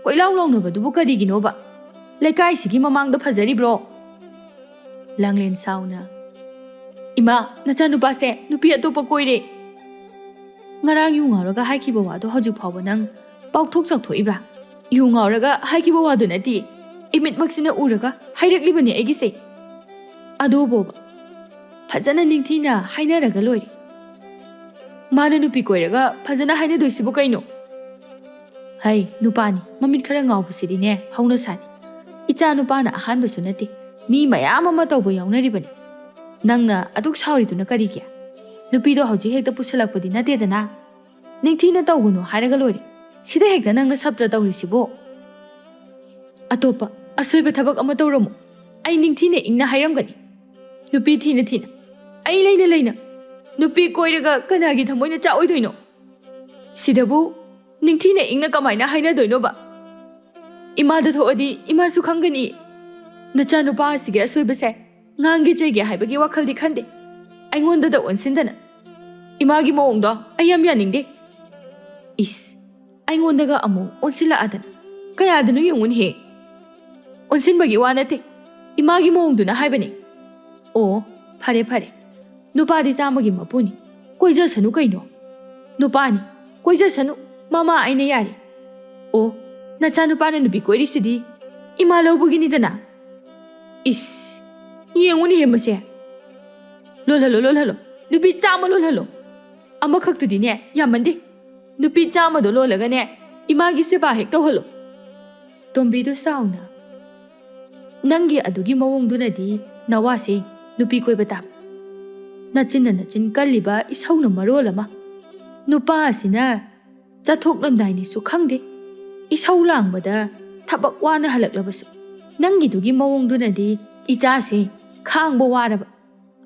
ꯀꯣꯏꯂꯥꯎ ꯂꯥꯎꯅꯕꯗꯨꯕꯨ ꯀꯔꯤꯒꯤꯅꯣꯕ? ꯂꯩꯀꯥꯏꯁꯤꯒꯤ ꯃꯃꯥꯡꯗ ꯐꯖꯔꯤꯕ꯭ꯔꯣ? ꯂꯥꯡꯂꯦꯟ ꯁꯥꯎꯅ, ꯏꯃꯥ, ꯅꯆꯥꯅꯨꯄꯥꯁꯦ ꯅꯨꯄꯤ ꯑꯇꯣꯞꯄ ꯀꯣꯏꯔꯦ. ꯉꯔꯥꯡ ꯌꯨ ꯉꯥꯎꯔꯒ ꯍꯥꯏꯈꯤꯕ ꯋꯥꯗꯣ ꯍꯧꯖꯤꯛ ꯐꯥꯎꯕ ꯅꯪ ꯄꯥꯎꯊꯣꯛ ꯆꯥꯎꯊꯣꯛꯏꯕ꯭ꯔꯥ? ꯌꯨ ꯉꯥꯎꯔꯒ ꯍꯥꯏꯈꯤꯕ ꯋꯥꯗꯨ ꯅꯠꯇꯦ. ꯏꯃꯤꯠꯃꯛꯁꯤꯅ ꯎꯔꯒ ꯍꯥꯏꯔꯛꯂꯤꯕꯅꯤ ꯑꯩꯒꯤꯁꯦ. ꯑꯗꯨꯕꯣꯕ ꯐꯖꯅ ꯅꯤꯡꯊꯤꯅ ꯍꯥꯏꯅꯔꯒ ꯂꯣꯏꯔꯦ. ꯃꯥꯅ ꯅꯨꯄꯤ ꯀꯣꯏꯔꯒ ꯐꯖꯅ ꯍꯥꯏꯅꯗꯣꯏꯁꯤꯕꯨ ꯀꯩꯅꯣ? ꯍꯩ, ꯅꯨꯄꯥꯅꯤ. ꯃꯃꯤꯠ ꯈꯔ ꯉꯥꯎꯕꯁꯤꯗꯤꯅꯦ ꯍꯧꯅ ꯁꯥꯅꯤ. ꯏꯆꯥ ꯅꯨꯄꯥꯅ ꯑꯍꯥꯟꯕꯁꯨ ꯅꯠꯇꯦ. ꯃꯤ ꯃꯌꯥꯝ ꯑꯃ ꯇꯧꯕ ꯌꯥꯎꯅꯔꯤꯕꯅꯤ. ꯅꯪꯅ ꯑꯗꯨꯛ ꯁꯥꯎꯔꯤꯗꯨꯅ ꯀꯔꯤꯒꯤ? ꯅꯨꯄꯤꯗꯣ ꯍꯧꯖꯤꯛ ꯍꯦꯛꯇ ꯄꯨꯁꯜꯂꯛꯄꯗꯤ ꯅꯠꯇꯦꯗꯅ. ꯅꯤꯡꯊꯤꯅ ꯇꯧꯒꯅꯨ ꯍꯥꯏꯔꯒ ꯂꯣꯏꯔꯦ. ꯁꯤꯗ ꯍꯦꯛꯇ ꯅꯪꯅ ꯁꯞꯇ꯭ꯔ ꯇꯧꯔꯤꯁꯤꯕꯣ. ꯑꯇꯣꯞꯄ ꯑꯁꯣꯏꯕ ꯊꯕꯛ ꯑꯃ ꯇꯧꯔꯝꯃꯨ. ꯑꯩ ꯅꯤꯡꯊꯤꯅ ꯏꯪꯅ ꯍꯥꯏꯔꯝꯒꯅꯤ. ꯅꯨꯄꯤ ꯊꯤꯅ ꯑꯩ ꯂꯩꯅ ꯅꯨꯄꯤ ꯀꯣꯏꯔꯒ ꯀꯅꯥꯒꯤ ꯊꯃꯣꯏꯅ ꯆꯥꯛꯑꯣꯏꯗꯣꯏꯅꯣ? ꯁꯤꯗꯕꯨ ꯅꯤꯡꯊꯤꯅ ꯏꯪꯅ ꯀꯃꯥꯏꯅ ꯍꯥꯏꯅꯗꯣꯏꯅꯣꯕ? ꯏꯃꯥꯗ ꯊꯣꯛꯑꯗꯤ ꯏꯃꯥꯁꯨ ꯈꯪꯒꯅꯤ. ꯅꯆꯥꯅꯨꯄꯥ ꯑꯁꯤꯒꯤ ꯑꯁꯣꯏꯕꯁꯦ ꯉꯥꯡꯒꯦ ꯆꯩꯒꯦ ꯍꯥꯏꯕꯒꯤ ꯋꯥꯈꯜꯗꯤ ꯈꯟꯗꯦ. ꯑꯩꯉꯣꯟꯗꯗ ꯑꯣꯟꯁꯤꯟꯗꯅ. ꯏꯃꯥꯒꯤ ꯃꯑꯣꯡꯗꯣ ꯑꯩ ꯌꯥꯝ ꯌꯥꯅꯤꯡꯗꯦ. ꯏꯁ, ꯑꯩꯉꯣꯟꯗꯒ ꯑꯃꯨꯛ ꯑꯣꯟꯁꯤꯜꯂꯛꯑꯗꯅ. ꯀꯌꯥꯗꯅꯣ ꯌꯦꯡꯉꯨꯅꯍꯦ. ꯑꯣꯟꯁꯤꯟꯕꯒꯤ ꯋꯥ ꯅꯠꯇꯦ. ꯏꯃꯥꯒꯤ ꯃꯑꯣꯡꯗꯨꯅ ꯍꯥꯏꯕꯅꯤ. ꯑꯣ, ꯐꯔꯦ. ꯅꯨꯄꯥꯗꯤ ꯆꯥꯝꯃꯒꯤ ꯃꯄꯨꯅꯤ. ꯀꯣꯏꯖꯁꯅꯨ ꯀꯩꯅꯣ. ꯅꯨꯄꯥꯅꯤ, ꯀꯣꯏꯖꯁꯅꯨ. ꯃꯃꯥ ꯑꯩꯅ ꯌꯥꯔꯤ. ꯑꯣ, ꯅꯆꯥꯅꯨꯄꯥꯅ ꯅꯨꯄꯤ ꯀꯣꯏꯔꯤꯁꯤꯗꯤ ꯏꯃꯥ ꯂꯧꯕꯒꯤꯅꯤꯗꯅ. ꯏꯁ, ꯌꯦꯡꯉꯨꯅꯦꯍꯦ ꯃꯁꯦ. ꯂꯣꯜꯍꯜꯂꯣ. ꯅꯨꯄꯤ 100 ꯂꯣꯜꯍꯜꯂꯣ. ꯑꯃꯈꯛꯇꯨꯗꯤꯅꯦ ꯌꯥꯝꯃꯟꯗꯦ. ꯅꯨꯄꯤ 100ꯗꯣ ꯂꯣꯜꯂꯒꯅꯦ ꯏꯃꯥꯒꯤ ꯁꯦꯕꯥ ꯍꯦꯛ ꯇꯧꯍꯜꯂꯣ. ꯇꯣꯝꯕꯤꯗꯨ ꯁꯥꯎꯅ, ꯅꯪꯒꯤ ꯑꯗꯨꯒꯤ ꯃꯑꯣꯡꯗꯨꯅꯗꯤ ꯅꯋꯥꯁꯦ ꯅꯨꯄꯤ ꯀꯣꯏꯕ ꯇꯥꯕ. ꯅꯆꯤꯟꯅ ꯅꯆꯤꯟ ꯀꯜꯂꯤꯕ ꯏꯁꯧꯅ ꯃꯔꯣꯜ ꯑꯃ. ꯅꯨꯄꯥ ꯑꯁꯤꯅ ꯆꯠꯊꯣꯛꯂꯝꯗꯥꯏꯅꯤꯁꯨ ꯈꯪꯗꯦ. ꯏꯁꯧ ꯂꯥꯡꯕꯗ ꯊꯕꯛ ꯋꯥꯅ ꯍꯜꯂꯛꯂꯕꯁꯨ. ꯅꯪꯒꯤꯗꯨꯒꯤ ꯃꯑꯣꯡꯗꯨꯅꯗꯤ ꯏꯆꯥꯁꯦ ꯈꯥꯡꯕ ꯋꯥꯔꯕ.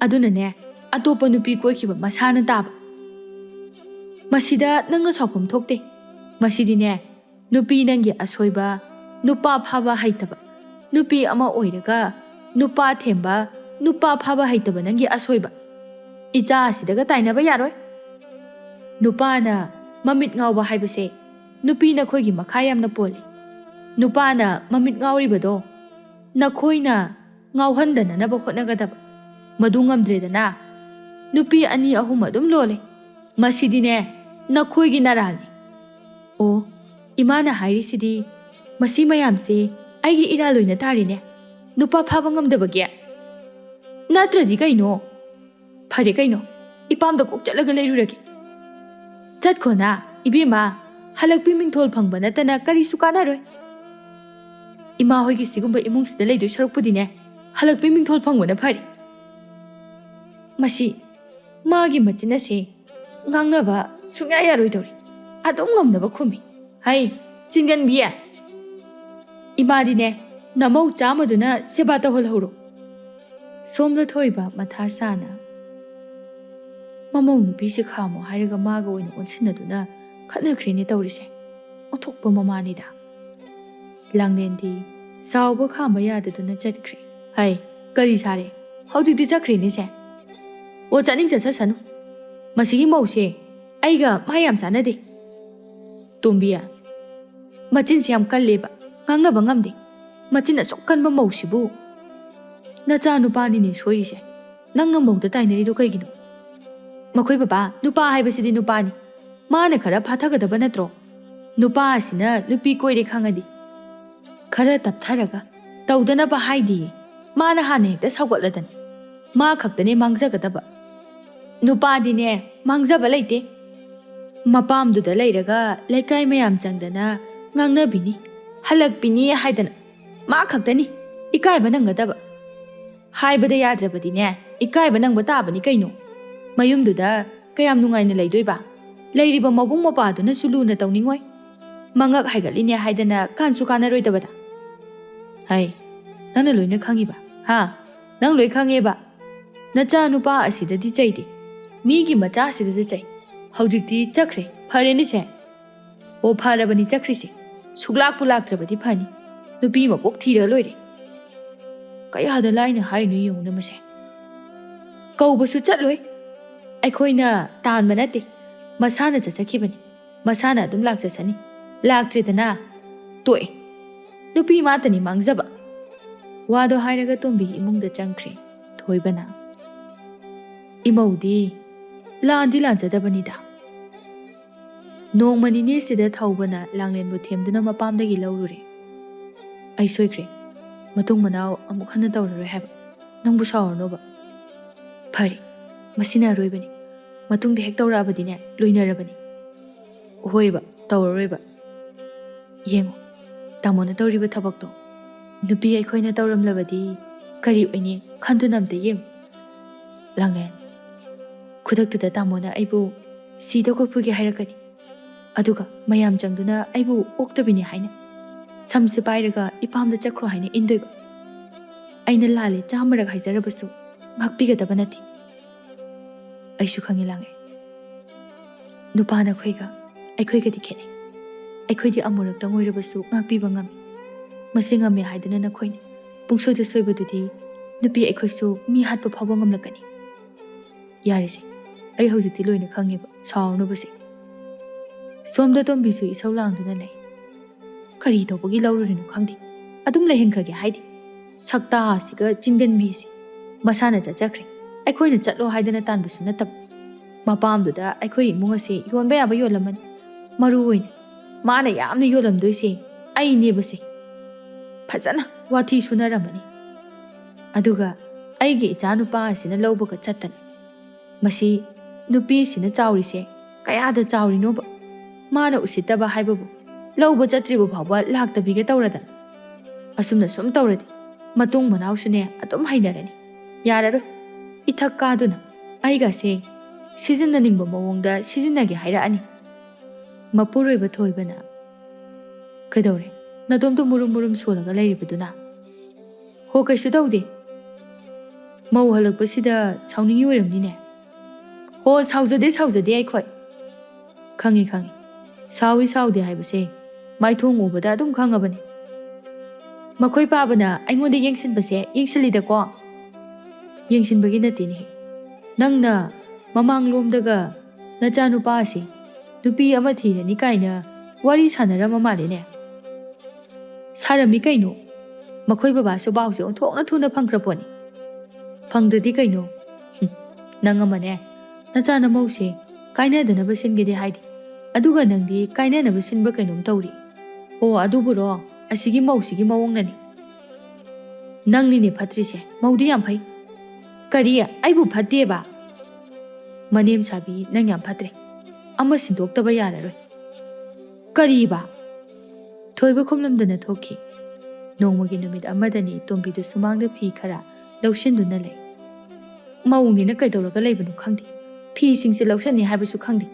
ꯑꯗꯨꯅꯅꯦ ꯑꯇꯣꯞꯄ ꯅꯨꯄꯤ ꯀꯣꯏꯈꯤꯕ ꯃꯁꯥꯅ ꯇꯥꯕ. ꯃꯁꯤꯗ ꯅꯪꯅ ꯁꯥꯎꯐꯝ ꯊꯣꯛꯇꯦ. ꯃꯁꯤꯗꯤꯅꯦ Nupi nangi asoiba, nupa phaba haitaba. Nupi ama oiraga, nupa themba, nupa phaba haitaba nangi asoiba. Icha asidaga tainaba yaroi. Nupa na mamit ngawba haibase, nupi na khoigi makha yamna poli. Nupa na mamit ngawribado, na khoi na ngawhandana na ba khotnagadaba. Madu ngamdredana, nupi ani ahum adum lole. Masidine, na khoigi narani. O, imana hairisi masi mayamse, aigi iraloi na tarine. Nupa phaba ngamdabagya. Natradi kaino. Phare kaino, ipamda kok chatlaga leiruragi. Chatkona, ibima, halakpi mingthol phangba natana karisu kanaroi. Ima hoigi sigumba imungsida leidu sarukpudine, halakpi mingthol phangwana phare. Masi, magi machina se, ngangnaba sungya yaroi dori. Adong ngamnaba khumi. Hai, chingan biya. Imadine, namau chamaduna sebata hol horo. Somda thoiba matha sana. Mamau nupisi khamo hairaga maga oina onsinaduna khatnakhrini tawrise. Othokpa mamanida. Langlendi, sauba khamba yadaduna chatkri. Hai, kari sare. Haujikti chakrini se. O chaning chasa sanu. Masigi mause, aiga mayam chanade. Tumbiya. Machin siyam kalleba. Ngangnaba ngamde. Machin asokkanba mausibu. Nacha nupani ni soirise. Nangna mauda tainarido kaigino. Makhoi baba, nupa haibasidi nupani. Maana khara phathagadaba natro. Nupa asina nupi koire khangadi. Khara taptharaga. Tawdanaba haidi. Maana hane hekta sawgatladan. Ma khaktane mangjagadaba. Nupa dine mangjaba leite. Mapamduda leiraga laikai mayam changdana ngangnabini. Halakpini haidana. Ma khaktani. Ikaiba nangadaba. Haibada yadrabadine. Ikaiba nangba tabani kaino. Mayumduda kayam nungaina leidoiba. Leiriba mabung mapaduna suluna tawningoi. Mangak haigatline haidana kansu kanaroidabada. Hai, nangna loina khangiba. Ha, nang loi khangeba. Nacha nupa asidadi chaide. Migi macha asidada chai. Haujikti chakre, phareni se. O pharabani chakri se. Suglak pulaktrabadi phani. Nupi mapok thira loire. Kayada laina hainu yungna mase. Kaubasu chatloi. Aikhoina tan manate. Masana chachakibani. Masana adum lakchasani. Laktredana. Toy. Nupi matani mangjaba. Wado hairaga tombi imungda changkre. Thoibana. Imaudi. Landi lanjadabanida. Nongmanini sida thaubana langlenbu themduna mapamdagi laurure. Ai soikre. Matung manao amuk hana tawrare haba. Nangbu sawarnoba. Phare. Masina roibani. Matungde hek tawrabadine loinarabani. Hoiba tawraroiba. Yengo. Tamona tawriba thabakto. Nupi aikhoina tawramlabadi kari oini khandunamte yengo. Langlen. Khudaktuda tamona aibu sida kopugi hairakani. Aduga mayam changduna aibu oktabini haina. Samse pairaga ipamda chakro haina indoiba. Aina lale chamaraga haizarabasu ngakpigadaba nati. Aishu khangi lange. Nupana khoiga aikhoigadi khene. Aikhoidi amurak tangoirabasu ngakpiba ngami. Masi ngami haidana na khoine. Pungsoida soibadudi nupi aikhoisu mi hatpa phawba ngamlakani. Yarisi. Ai haujikti loina khangiba sawnubase. Somda tombisu isau langduna lei. Kari tawbagi laururinu khangdi. Adum lehenkrage haidi. Sakta asiga chindan bisi. Masana chachakre. Aikhoina chatlo haidana tanbasu natab. Mapamduda aikhoi imungase yonba yaba yolamani. Maru oina. Mana yamna yolamdoise. Ai nebase. Phajana wathi sunaramani. Aduga aigi ichanupa asina lawbaga chattani. Masi nupi sina chawrise. Kayada chawrinoba. Mana usitaba haibabu. Lawba chatribu phawba laktabiga tawradan. Asumna sum tawradi. Matung manau sune atum hainarani. Yararo. Ithak kaduna. Aiga se. Season ningba mawongda season nagi hairaani. Mapuroiba thoibana. Kadawre. Nadomdo murum murum solaga lairibaduna. Ho kaisu tawde. Mau halakbasida sauningi oiramnine. Ho saujade aikhoi. Khangi. Sawi saudi haibase. ꯃꯥꯏꯊꯣꯡ ꯎꯕꯗ ꯑꯗꯨꯝ ꯈꯪꯉꯕꯅꯤ ꯃꯈꯣꯏ ꯄꯥꯕꯅ ꯑꯩꯉꯣꯟꯗ ꯌꯦꯡꯁꯤꯟꯕꯁꯦ ꯌꯦꯡꯁꯤꯜꯂꯤꯗꯀꯣ ꯌꯦꯡꯁꯤꯟꯕꯒꯤ ꯅꯠꯇꯦꯅꯦ ꯅꯪꯅ ꯃꯃꯥꯡꯂꯣꯝꯗꯒ ꯅꯆꯥꯅꯨꯄꯥ ꯑꯁꯤ ꯅꯨꯄꯤ ꯑꯃ ꯊꯤꯔꯅꯤ ꯀꯥꯏꯅ ꯋꯥꯔꯤ ꯁꯥꯟꯅꯔꯝꯕ ꯃꯥꯜꯂꯦꯅꯦ ꯁꯥꯔꯝꯃꯤ ꯀꯩꯅꯣ ꯃꯈꯣꯏ ꯕꯕꯥꯁꯨ ꯄꯥꯎꯁꯦ ꯑꯣꯟꯊꯣꯛꯅ ꯊꯨꯅ ꯐꯪꯈ꯭ꯔꯄꯣꯠꯅꯤ ꯐꯪꯗ꯭ꯔꯗꯤ ꯀꯩꯅꯣ ꯅꯪ ꯑꯃꯅꯦ ꯅꯆꯥ ꯅꯃꯧꯁꯦ ꯀꯥꯏꯅꯗꯅꯕ ꯁꯤꯟꯒꯦꯗꯤ ꯍꯥꯏꯗꯤ ꯑꯗꯨꯒ ꯅꯪꯗꯤ ꯀꯥꯏꯅꯅꯕ ꯁꯤꯟꯕ ꯀꯩꯅꯣꯝ ꯇꯧꯔꯤ ꯑꯣ ꯑꯗꯨꯕꯨꯔꯣ ꯑꯁꯤꯒꯤ ꯃꯧꯁꯤꯒꯤ ꯃꯑꯣꯡꯅꯅꯤ ꯅꯪꯅꯤꯅꯦ ꯐꯠꯇ꯭ꯔꯤꯁꯦ ꯃꯧꯗꯤ ꯌꯥꯝ ꯐꯩ ꯀꯔꯤ ꯑꯩꯕꯨ ꯐꯠꯇꯦꯕ ꯃꯅꯦꯝ ꯁꯥꯕꯤ ꯅꯪ ꯌꯥꯝ ꯐꯠꯇ꯭ꯔꯦ ꯑꯃ ꯁꯤꯟꯗꯣꯛꯇꯕ ꯌꯥꯔꯔꯣꯏ ꯀꯔꯤꯕ ꯊꯣꯏꯕ ꯈꯨꯝꯂꯝꯗꯅ ꯊꯣꯛꯈꯤ ꯅꯣꯡꯃꯒꯤ ꯅꯨꯃꯤꯠ ꯑꯃꯗꯅꯤ ꯇꯣꯝꯕꯤꯗꯨ ꯁꯨꯃꯥꯡꯗ ꯐꯤ ꯈꯔ ꯂꯧꯁꯤꯟꯗꯨꯅ ꯂꯩ ꯃꯧꯅꯤꯅ ꯀꯩꯗꯧꯔꯒ ꯂꯩꯕꯅꯣ ꯈꯪꯗꯦ ꯐꯤꯁꯤꯡꯁꯦ ꯂꯧꯁꯟꯅꯤ ꯍꯥꯏꯕꯁꯨ ꯈꯪꯗꯦ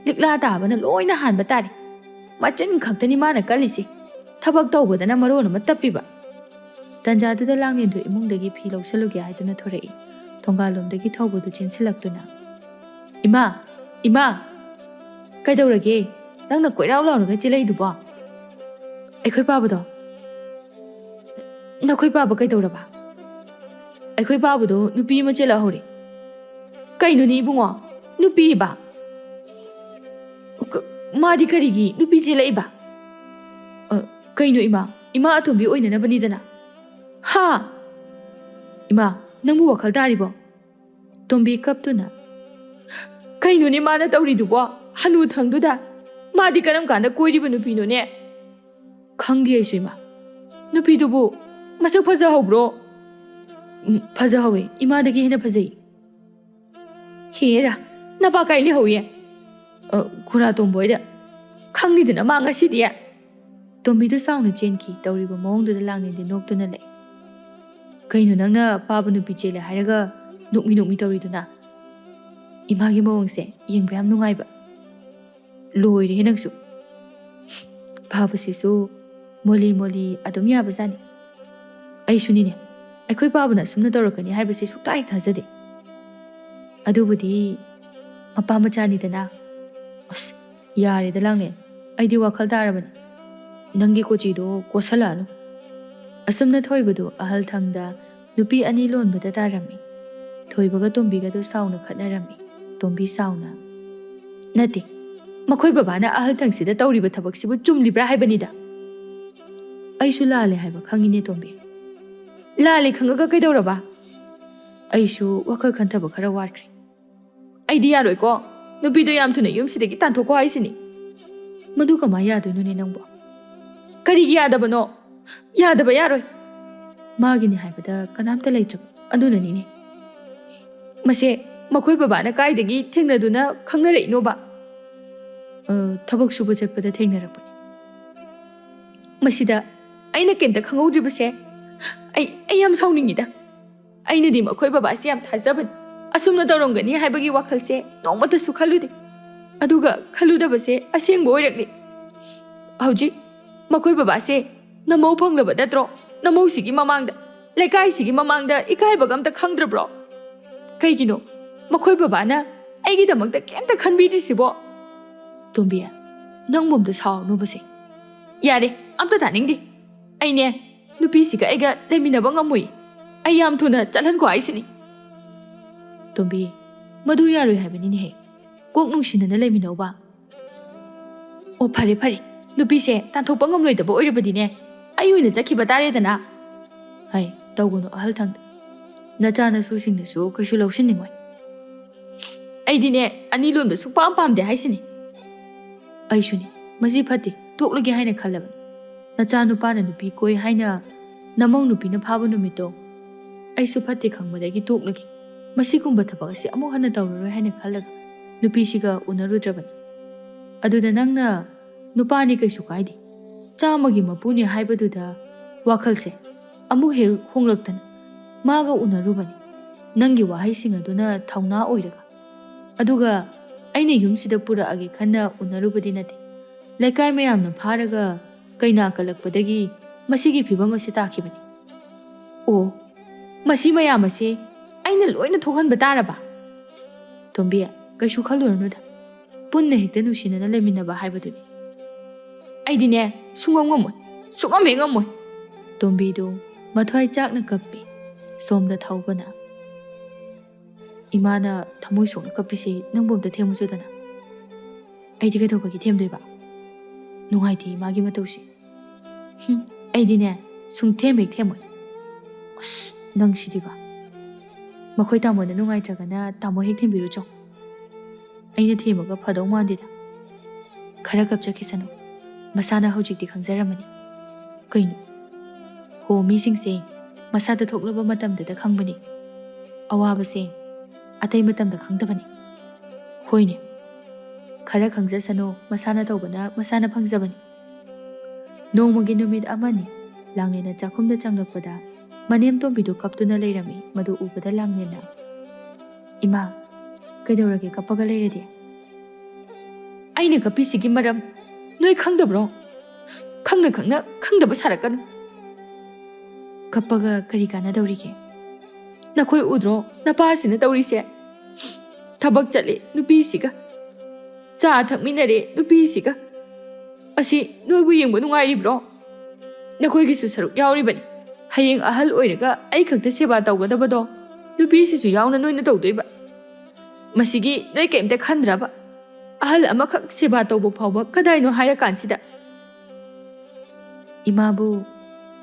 ꯂꯤꯛꯂꯥ ꯇꯥꯕꯅ ꯂꯣꯏꯅ ꯍꯥꯟꯕ ꯇꯥꯔꯦ ꯃꯆꯤꯟ ꯈꯛꯇꯅꯤ ꯃꯥꯅ ꯀꯜꯂꯤꯁꯦ ꯊꯕꯛ ꯇꯧꯕꯗꯅ ꯃꯔꯣꯟ ꯑꯃ ꯇꯞꯄꯤꯕ ꯇꯟꯖꯥꯗꯨꯗ ꯂꯥꯡꯂꯦꯟꯗꯨ ꯏꯃꯨꯡꯗꯒꯤ ꯐꯤ ꯂꯧꯁꯜꯂꯨꯒꯦ ꯍꯥꯏꯗꯨꯅ ꯊꯣꯔꯛꯏ ꯊꯣꯡꯒꯥꯜꯂꯣꯝꯗꯒꯤ ꯊꯧꯕꯗꯨ ꯆꯦꯟꯁꯤꯜꯂꯛꯇꯨꯅ ꯏꯃꯥ ꯏꯃꯥ ꯀꯩꯗꯧꯔꯒꯦ ꯅꯪꯅ ꯀꯣꯏꯔꯥꯎ ꯂꯥꯎꯔꯒ ꯆꯦꯜꯂꯛꯏꯗꯨꯕꯣ ꯑꯩꯈꯣꯏ ꯄꯥꯕꯗꯣ ꯅꯈꯣꯏ ꯄꯥꯕ ꯀꯩꯗꯧꯔꯕ ꯑꯩꯈꯣꯏ ꯄꯥꯕꯗꯣ ꯅꯨꯄꯤ ꯑꯃ ꯆꯦꯜꯂꯛꯍꯧꯔꯦ ꯀꯩꯅꯣꯅꯦ ꯏꯕꯨꯡꯉꯣ ꯅꯨꯄꯤꯕ ꯃꯥꯗꯤ ꯀꯔꯤꯒꯤ ꯅꯨꯄꯤ ꯆꯦꯜꯂꯛꯏꯕ ꯀꯩꯅꯣ ꯏꯃꯥ ꯑꯇꯣꯝꯕꯤ ꯑꯣꯏꯅꯅꯕꯅꯤꯗꯅ ꯍꯥ ꯏꯃꯥ ꯅꯪꯕꯨ ꯋꯥꯈꯜ ꯇꯥꯔꯤꯕꯣ ꯇꯣꯝꯕꯤ ꯀꯞꯇꯨꯅ ꯀꯩꯅꯣꯅꯦ ꯃꯥꯅ ꯇꯧꯔꯤꯗꯨꯕꯣ ꯍꯅꯨ ꯊꯪꯗꯨꯗ ꯃꯥꯗꯤ ꯀꯔꯝ ꯀꯥꯟꯗ ꯀꯣꯏꯔꯤꯕ ꯅꯨꯄꯤꯅꯣꯅꯦ ꯈꯪꯗꯦ ꯑꯩꯁꯨ ꯏꯃꯥ ꯅꯨꯄꯤꯗꯨꯕꯨ ꯃꯁꯛ ꯐꯖꯍꯧꯕ꯭ꯔꯣ ꯐꯖꯍꯧꯋꯦ ꯏꯃꯥꯗꯒꯤ ꯍꯦꯟꯅ ꯐꯖꯩ ꯍꯦꯔꯥ ꯅꯄꯥ ꯀꯥꯏ ꯂꯩꯍꯧꯏ ꯈꯨꯔꯥ ꯇꯣꯝꯕꯣꯏꯗ ꯈꯪꯅꯤꯗꯅ ꯃꯥ ꯉꯁꯤꯗꯤ ꯇꯣꯝꯕꯤꯗꯨ ꯆꯥꯎꯅ ꯆꯦꯟꯈꯤ ꯇꯧꯔꯤꯕ ꯃꯑꯣꯡꯗꯨꯗ ꯂꯥꯡꯂꯦꯟꯗꯤ ꯅꯣꯛꯇꯨꯅ ꯂꯩ ꯀꯩꯅꯣ ꯅꯪꯅ ꯄꯥꯕ ꯅꯨꯄꯤ ꯆꯦꯜꯂꯦ ꯍꯥꯏꯔꯒ ꯅꯣꯛꯃꯤ ꯇꯧꯔꯤꯗꯨꯅ ꯏꯃꯥꯒꯤ ꯃꯑꯣꯡꯁꯦ ꯌꯦꯡꯕ ꯌꯥꯝ ꯅꯨꯡꯉꯥꯏꯕ ꯂꯣꯏꯔꯦꯍꯦ ꯅꯪꯁꯨ ꯄꯥꯕꯁꯤꯁꯨ ꯃꯣꯂꯤ ꯑꯗꯨꯝ ꯌꯥꯕꯖꯥꯠꯅꯤ ꯑꯩꯁꯨꯅꯤꯅꯦ ꯑꯩꯈꯣꯏ ꯄꯥꯕꯅ ꯑꯁꯨꯝꯅ ꯇꯧꯔꯛꯀꯅꯤ ꯍꯥꯏꯕꯁꯤ ꯁꯨꯛꯊꯥ ꯊꯥꯖꯗꯦ ꯑꯗꯨꯕꯨꯗꯤ ꯃꯄꯥ ꯃꯆꯥꯅꯤꯗꯅ ꯑꯁ ꯌꯥꯔꯦꯗ ꯂꯥꯡꯂꯦꯟ ꯑꯩꯗꯤ ꯋꯥꯈꯜ ꯇꯥꯔꯕꯅꯤ ꯅꯪꯒꯤ ꯀꯣꯆꯤꯗꯣ ꯀꯣꯠꯁꯜꯂꯛꯑꯅꯨ ꯑꯁꯨꯝꯅ ꯊꯣꯏꯕꯗꯨ ꯑꯍꯜ ꯊꯪꯗ ꯅꯨꯄꯤ ꯑꯅꯤ ꯂꯣꯟꯕꯗ ꯇꯥꯔꯝꯃꯤ ꯊꯣꯏꯕꯒ ꯇꯣꯝꯕꯤꯒꯗꯨ ꯁꯥꯎꯅ ꯈꯠꯅꯔꯝꯃꯤ ꯇꯣꯝꯕꯤ ꯁꯥꯎꯅ ꯅꯠꯇꯦ ꯃꯈꯣꯏ ꯕꯕꯥꯅ ꯑꯍꯜ ꯊꯪꯁꯤꯗ ꯇꯧꯔꯤꯕ ꯊꯕꯛꯁꯤꯕꯨ ꯆꯨꯝꯂꯤꯕ꯭ꯔꯥ ꯍꯥꯏꯕꯅꯤꯗ ꯑꯩꯁꯨ ꯂꯥꯜꯂꯦ ꯍꯥꯏꯕ ꯈꯪꯉꯤꯅꯦ ꯇꯣꯝꯕꯤ ꯂꯥꯜꯂꯦ ꯈꯪꯉꯒ ꯀꯩꯗꯧꯔꯕ ꯑꯩꯁꯨ ꯋꯥꯈꯜ ꯈꯟꯊꯕ ꯈꯔ ꯋꯥꯠꯈ꯭ꯔꯦ ꯑꯩꯗꯤ ꯌꯥꯔꯣꯏꯀꯣ ꯅꯨꯄꯤꯗꯣ ꯌꯥꯝ ꯊꯨꯅ ꯌꯨꯝꯁꯤꯗꯒꯤ ꯇꯥꯟꯊꯣꯛꯀꯣ ꯍꯥꯏꯁꯤꯅꯤ ꯃꯗꯨ ꯀꯃꯥꯏꯅ ꯌꯥꯗꯣꯏꯅꯣꯅꯦ ꯅꯪꯕꯣ ꯀꯔꯤꯒꯤ ꯌꯥꯗꯕꯅꯣ ꯌꯥꯗꯕ ꯌꯥꯔꯣꯏ ꯃꯥꯒꯤꯅꯤ ꯍꯥꯏꯕꯗ ꯀꯅꯥꯝꯇ ꯂꯩꯇ꯭ꯔꯕ ꯑꯗꯨꯅꯅꯤꯅꯦ ꯃꯁꯦ ꯃꯈꯣꯏ ꯕꯕꯥꯅ ꯀꯥꯏꯗꯒꯤ ꯊꯦꯡꯅꯗꯨꯅ ꯈꯪꯅꯔꯛꯏꯅꯣꯕ ꯊꯕꯛ ꯁꯨꯕ ꯆꯠꯄꯗ ꯊꯦꯡꯅꯔꯛꯄꯅꯤ ꯃꯁꯤꯗ ꯑꯩꯅ ꯀꯩꯝꯇ ꯈꯪꯍꯧꯗ꯭ꯔꯤꯕꯁꯦ ꯑꯩ ꯌꯥꯝ ꯁꯥꯎꯅꯤꯡꯉꯤꯗ ꯑꯩꯅꯗꯤ ꯃꯈꯣꯏ ꯕꯕꯥꯁꯦ ꯌꯥꯝ ꯊꯥꯖꯕꯅꯤ ꯑꯁꯨꯝꯅ ꯇꯧꯔꯝꯒꯅꯤ ꯍꯥꯏꯕꯒꯤ ꯋꯥꯈꯜꯁꯦ ꯅꯣꯡꯃꯇꯁꯨ ꯈꯜꯂꯨꯗꯦ ꯑꯗꯨꯒ ꯈꯜꯂꯨꯗꯕꯁꯦ ꯑꯁꯦꯡꯕ ꯑꯣꯏꯔꯛꯂꯤ ꯍꯧꯖꯤꯛ ꯃꯈꯣꯏ ꯕꯕꯥꯁꯦ ꯅꯃꯧ ꯐꯪꯂꯕ ꯅꯠꯇ꯭ꯔꯣ ꯅꯃꯧꯁꯤꯒꯤ ꯃꯃꯥꯡꯗ ꯂꯩꯀꯥꯏꯁꯤꯒꯤ ꯃꯃꯥꯡꯗ ꯏꯀꯥꯏꯕꯒ ꯑꯝꯇ ꯈꯪꯗ꯭ꯔꯕ꯭ꯔꯣ ꯀꯩꯒꯤꯅꯣ ꯃꯈꯣꯏ ꯕꯕꯥꯅ ꯑꯩꯒꯤꯗꯃꯛꯇ ꯀꯩꯝꯇ ꯈꯟꯕꯤꯗ꯭ꯔꯤꯁꯤꯕꯣ ꯇꯣꯝꯕꯤ ꯅꯪꯕꯨ ꯑꯝꯇ ꯁꯥꯎꯔꯅꯨꯕꯁꯦ ꯌꯥꯔꯦ ꯑꯝꯇ ꯇꯥꯅꯤꯡꯗꯦ ꯑꯩꯅꯦ ꯅꯨꯄꯤꯁꯤꯒ ꯑꯩꯒ ꯂꯩꯃꯤꯟꯅꯕ ꯉꯝꯃꯣꯏ ꯑꯩ ꯌꯥꯝ ꯊꯨꯅ ꯆꯠꯍꯟꯈꯣ ꯍꯥꯏꯁꯤꯅꯤ ꯇꯣꯝꯕꯤ ꯃꯗꯨ ꯌꯥꯔꯣꯏ ꯍꯥꯏꯕꯅꯤꯅꯦꯍꯦ ꯀꯣꯛ ꯅꯨꯡꯁꯤꯅꯅ ꯂꯩꯃꯤꯟꯅꯧꯕ ꯑꯣ ꯐꯔꯦ ꯅꯨꯄꯤꯁꯦ ꯇꯥꯟꯊꯣꯛꯄ ꯉꯝꯂꯣꯏꯗꯕ ꯑꯣꯏꯔꯕꯗꯤꯅꯦ ꯑꯩ ꯑꯣꯏꯅ ꯆꯠꯈꯤꯕ ꯇꯥꯔꯦꯗꯅ ꯍꯥꯏ ꯇꯧꯒꯅꯨ ꯑꯍꯜ ꯊꯪꯗ ꯅꯆꯥꯅꯁꯨꯁꯤꯡꯅꯁꯨ ꯀꯩꯁꯨ ꯂꯧꯁꯤꯟꯅꯤꯡꯉꯣꯏ ꯑꯩꯗꯤꯅꯦ ꯑꯅꯤ ꯂꯣꯟꯕ ꯁꯨꯛꯄꯥꯝ ꯄꯥꯝꯗꯦ ꯍꯥꯏꯁꯤꯅꯤ ꯑꯩꯁꯨꯅꯤ ꯃꯁꯤ ꯐꯠꯇꯦ ꯇꯣꯛꯂꯒꯦ ꯍꯥꯏꯅ ꯈꯜꯂꯕꯅꯤ ꯅꯆꯥ ꯅꯨꯄꯥꯅ ꯅꯨꯄꯤ ꯀꯣꯏ ꯍꯥꯏꯅ ꯅꯃꯧ ꯅꯨꯄꯤꯅ ꯐꯥꯕ ꯅꯨꯃꯤꯠꯇꯣ ꯑꯩꯁꯨ ꯐꯠꯇꯦ ꯈꯪꯕꯗꯒꯤ ꯇꯣꯛꯂꯒꯦ ꯃꯁꯤꯒꯨꯝꯕ ꯊꯕꯛ ꯑꯁꯤ ꯑꯃꯨꯛ ꯍꯟꯅ ꯇꯧꯔꯔꯣꯏ ꯍꯥꯏꯅ ꯈꯜꯂꯒ ꯅꯨꯄꯤꯁꯤꯒ ꯎꯅꯔꯨꯗ꯭ꯔꯕꯅꯤ ꯑꯗꯨꯗ ꯅꯪꯅ ꯅꯨꯄꯥꯅꯤ ꯀꯩꯁꯨ ꯀꯥꯏꯗꯦ ꯆꯥꯝꯃꯒꯤ ꯃꯄꯨꯅꯤ ꯍꯥꯏꯕꯗꯨꯗ ꯋꯥꯈꯜꯁꯦ ꯑꯃꯨꯛ ꯍꯦꯛ ꯍꯣꯡꯂꯛꯇꯅ ꯃꯥꯒ ꯎꯅꯔꯨꯕꯅꯤ ꯅꯪꯒꯤ ꯋꯥꯍꯩꯁꯤꯡ ꯑꯗꯨꯅ ꯊꯧꯅꯥ ꯑꯣꯏꯔꯒ ꯑꯗꯨꯒ ꯑꯩꯅ ꯌꯨꯝꯁꯤꯗ ꯄꯨꯔꯛꯑꯒꯦ ꯈꯟꯅ ꯎꯅꯔꯨꯕꯗꯤ ꯅꯠꯇꯦ ꯂꯩꯀꯥꯏ ꯃꯌꯥꯝꯅ ꯐꯥꯔꯒ ꯀꯩꯅꯥ ꯀꯜꯂꯛꯄꯗꯒꯤ ꯃꯁꯤꯒꯤ ꯐꯤꯕꯝ ꯑꯁꯤ ꯇꯥꯈꯤꯕꯅꯤ ꯑꯣ ꯃꯁꯤ ꯃꯌꯥꯝ ꯑꯁꯤ ꯑꯩꯅ ꯂꯣꯏꯅ ꯊꯣꯛꯍꯟꯕ ꯇꯥꯔꯕ ꯇꯣꯝꯕꯤ ꯀꯩꯁꯨ ꯈꯜꯂꯨꯔꯅꯨꯗ ꯄꯨꯟꯅ ꯍꯦꯛꯇ ꯅꯨꯡꯁꯤꯅꯅ ꯂꯩꯃꯤꯟꯅꯕ ꯍꯥꯏꯕꯗꯨꯅꯤ ꯑꯩꯗꯤꯅꯦ ꯁꯨꯡꯉꯝ ꯉꯝꯃꯣꯏ ꯁꯨꯡꯉꯝ ꯍꯦꯛ ꯉꯝꯃꯣꯏ ꯇꯣꯝꯕꯤꯗꯨ ꯃꯊ꯭ꯋꯥꯏ ꯆꯥꯛꯅ ꯀꯞꯄꯤ ꯁꯣꯝꯗ ꯊꯧꯕꯅ ꯏꯃꯥꯅ ꯊꯃꯣꯏ ꯁꯣꯛꯅ ꯀꯞꯄꯤꯁꯤ ꯅꯪꯕꯨ ꯑꯝꯇ ꯊꯦꯝꯃꯨꯆꯣꯗꯅ ꯑꯩꯗꯤ ꯀꯩꯗꯧꯕꯒꯤ ꯊꯦꯝꯗꯣꯏꯕ ꯅꯨꯡꯉꯥꯏꯇꯦ ꯏꯃꯥꯒꯤ ꯃꯇꯧꯁꯤ ꯑꯩꯗꯤꯅꯦ ꯁꯨꯡꯊꯦꯝ ꯍꯦꯛ ꯊꯦꯝꯃꯣꯏ ꯑꯁ ꯅꯪꯁꯤꯗꯤꯕ ꯃꯈꯣꯏ ꯇꯥꯃꯣꯅ ꯅꯨꯡꯉꯥꯏꯇ꯭ꯔꯒꯅ ꯇꯥꯃꯣ ꯍꯦꯛ ꯊꯦꯝꯕꯤꯔꯨ ꯆꯣ ꯑꯩꯅ ꯊꯦꯝꯃꯒ ꯐꯗꯧ ꯃꯥꯟꯗꯦꯗ ꯈꯔ ꯀꯞꯆꯈꯤꯁꯅꯨ ꯃꯁꯥꯅ ꯍꯧꯖꯤꯛꯇꯤ ꯈꯪꯖꯔꯝꯃꯅꯤ ꯀꯩꯅꯣ ꯍꯣ ꯃꯤꯁꯤꯡꯁꯦ ꯃꯁꯥꯗ ꯊꯣꯛꯂꯕ ꯃꯇꯝꯗꯇ ꯈꯪꯕꯅꯤ ꯑꯋꯥꯕꯁꯦ ꯑꯇꯩ ꯃꯇꯝꯗ ꯈꯪꯗꯕꯅꯤ ꯍꯣꯏꯅꯦ ꯈꯔ ꯈꯪꯖꯁꯅꯨ ꯃꯁꯥꯅ ꯇꯧꯕꯅ ꯃꯁꯥꯅ ꯐꯪꯖꯕꯅꯤ ꯅꯣꯡꯃꯒꯤ ꯅꯨꯃꯤꯠ ꯑꯃꯅꯤ ꯂꯥꯡꯂꯦꯟꯅ ꯆꯥꯛꯈꯨꯝꯗ ꯆꯪꯂꯛꯄꯗ ꯃꯅꯦꯝ ꯇꯣꯝꯕꯤꯗꯨ ꯀꯞꯇꯨꯅ ꯂꯩꯔꯝꯃꯤ ꯃꯗꯨ ꯎꯕꯗ ꯂꯥꯡꯂꯦꯟꯅ ꯏꯃꯥ ꯀꯩꯗꯧꯔꯒꯦ ꯀꯞꯄꯒ ꯂꯩꯔꯗꯤ ꯑꯩꯅ ꯀꯞꯄꯤꯁꯤꯒꯤ ꯃꯔꯝ ꯅꯣꯏ ꯈꯪꯗꯕ꯭ꯔꯣ ꯈꯪꯅ ꯈꯪꯅ ꯈꯪꯗꯕ ꯁꯥꯔꯛꯀꯅꯨ ꯀꯞꯄꯒ ꯀꯔꯤ ꯀꯥꯟꯅꯗꯧꯔꯤꯒꯦ ꯅꯈꯣꯏ ꯎꯗ꯭ꯔꯣ ꯅꯄꯥꯁꯤꯅ ꯇꯧꯔꯤꯁꯦ ꯊꯕꯛ ꯆꯠꯂꯦ ꯅꯨꯄꯤꯁꯤꯒ ꯆꯥ ꯊꯛꯃꯤꯟꯅꯔꯦ ꯅꯨꯄꯤꯁꯤꯒ ꯑꯁꯤ ꯅꯣꯏꯕꯨ ꯌꯦꯡꯕ ꯅꯨꯡꯉꯥꯏꯔꯤꯕ꯭ꯔꯣ ꯅꯈꯣꯏꯒꯤꯁꯨ ꯁꯔꯨꯛ ꯌꯥꯎꯔꯤꯕꯅꯤ ꯍꯌꯦꯡ ꯑꯍꯜ ꯑꯣꯏꯔꯒ ꯑꯩ ꯈꯛꯇ ꯁꯦꯕꯥ ꯇꯧꯒꯗꯕꯗꯣ ꯅꯨꯄꯤꯁꯤꯁꯨ ꯌꯥꯎꯅ ꯅꯣꯏꯅ ꯇꯧꯗꯣꯏꯕ ꯃꯁꯤꯒꯤ ꯅꯣꯏ ꯀꯩꯝꯇ ꯈꯟꯗ꯭ꯔꯕ ꯑꯍꯜ ꯑꯃꯈꯛ ꯁꯦꯕꯥ ꯇꯧꯕ ꯐꯥꯎꯕ ꯀꯗꯥꯏꯅꯣ ꯍꯥꯏꯔꯀꯥꯟꯁꯤꯗ ꯏꯃꯥꯕꯨ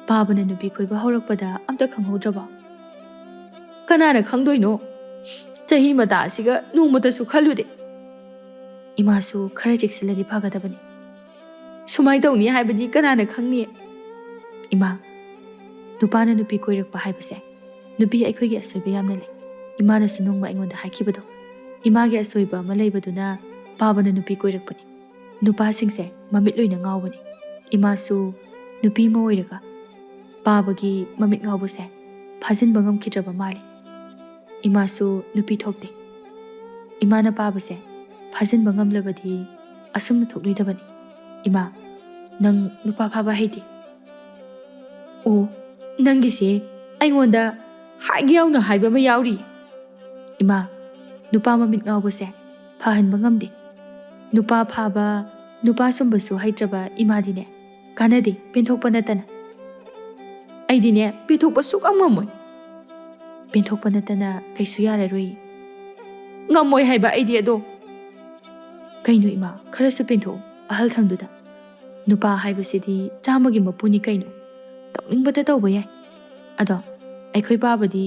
ꯄꯥꯕꯅ ꯅꯨꯄꯤ ꯀꯣꯏꯕ ꯍꯧꯔꯛꯄꯗ ꯑꯝꯇ ꯈꯪꯍꯧꯗ꯭ꯔꯕꯣ ꯀꯅꯥꯅ ꯈꯪꯗꯣꯏꯅꯣ ꯆꯍꯤ ꯃꯇꯥ ꯑꯁꯤꯒ ꯅꯣꯡꯃꯇꯁꯨ ꯈꯜꯂꯨꯗꯦ ꯏꯃꯥꯁꯨ ꯈꯔ ꯆꯦꯛꯁꯤꯜꯂꯗꯤ ꯐꯒꯗꯕꯅꯤ ꯁꯨꯃꯥꯏꯅ ꯇꯧꯅꯤ ꯍꯥꯏꯕꯗꯤ ꯀꯅꯥꯅ ꯈꯪꯅꯤ ꯏꯃꯥ ꯅꯨꯄꯥꯅ ꯅꯨꯄꯤ ꯀꯣꯏꯔꯛꯄ ꯍꯥꯏꯕꯁꯦ ꯅꯨꯄꯤ ꯑꯩꯈꯣꯏꯒꯤ ꯑꯁꯣꯏꯕ ꯌꯥꯝꯅ ꯂꯩ ꯏꯃꯥꯅꯁꯨ ꯅꯣꯡꯃ ꯑꯩꯉꯣꯟꯗ ꯍꯥꯏꯈꯤꯕꯗꯣ ꯏꯃꯥꯒꯤ ꯑꯁꯣꯏꯕ ꯑꯃ ꯂꯩꯕꯗꯨꯅ ꯄꯥꯕꯅ ꯅꯨꯄꯤ ꯀꯣꯏꯔꯛꯄꯅꯤ ꯅꯨꯄꯥꯁꯤꯡꯁꯦ ꯃꯃꯤꯠ ꯂꯣꯏꯅ ꯉꯥꯎꯕꯅꯤ ꯏꯃꯥꯁꯨ ꯅꯨꯄꯤ ꯑꯃ ꯑꯣꯏꯔꯒ ꯄꯥꯕꯒꯤ ꯃꯃꯤꯠ ꯉꯥꯎꯕꯁꯦ ꯐꯥꯖꯤꯟꯕ ꯉꯝꯈꯤꯗ꯭ꯔꯕ ꯃꯥꯜꯂꯤ ꯏꯃꯥꯁꯨ ꯅꯨꯄꯤ ꯊꯣꯛꯇꯦ ꯏꯃꯥꯅ ꯄꯥꯕꯁꯦ ꯐꯥꯖꯤꯟꯕ ꯉꯝꯂꯕꯗꯤ ꯑꯁꯨꯝꯅ ꯊꯣꯛꯂꯣꯏꯗꯕꯅꯤ ꯏꯃꯥ ꯅꯪ ꯅꯨꯄꯥ ꯐꯥꯕ ꯍꯩꯇꯦ ꯑꯣ ꯅꯪꯒꯤꯁꯦ ꯑꯩꯉꯣꯟꯗ ꯍꯥꯏꯒ ꯌꯥꯎꯅ ꯍꯥꯏꯕ ꯑꯃ ꯌꯥꯎꯔꯤ ꯏꯃꯥ ꯅꯨꯄꯥ ꯃꯃꯤꯠ ꯉꯥꯎꯕꯁꯦ ꯐꯍꯟꯕ ꯉꯝꯗꯦ ꯅꯨꯄꯥ ꯐꯥꯕ ꯅꯨꯄꯥ ꯁꯨꯝꯕꯁꯨ ꯍꯩꯇ꯭ꯔꯕ ꯏꯃꯥꯗꯤꯅꯦ ꯀꯥꯟꯅꯗꯦ ꯄꯦꯟꯊꯣꯛꯄ ꯅꯠꯇꯅ ꯑꯩꯗꯤꯅꯦ ꯄꯦꯟꯊꯣꯛꯄ ꯁꯨꯛꯉꯝ ꯉꯝꯃꯣꯏ ꯄꯦꯟꯊꯣꯛꯄ ꯅꯠꯇꯅ ꯀꯩꯁꯨ ꯌꯥꯔꯔꯣꯏ ꯉꯝꯃꯣꯏ ꯍꯥꯏꯕ ꯑꯩꯗꯤ ꯑꯗꯣ ꯀꯩꯅꯣ ꯏꯃꯥ ꯈꯔꯁꯨ ꯄꯦꯟꯊꯣꯛꯎ ꯑꯍꯜ ꯊꯪꯗꯨꯗ ꯅꯨꯄꯥ ꯍꯥꯏꯕꯁꯤꯗꯤ ꯆꯥꯝꯃꯒꯤ ꯃꯄꯨꯅꯤ ꯀꯩꯅꯣ ꯇꯧꯅꯤꯡꯕꯇ ꯇꯧꯕ ꯌꯥꯏ ꯑꯗꯣ ꯑꯩꯈꯣꯏ ꯄꯥꯕꯗꯤ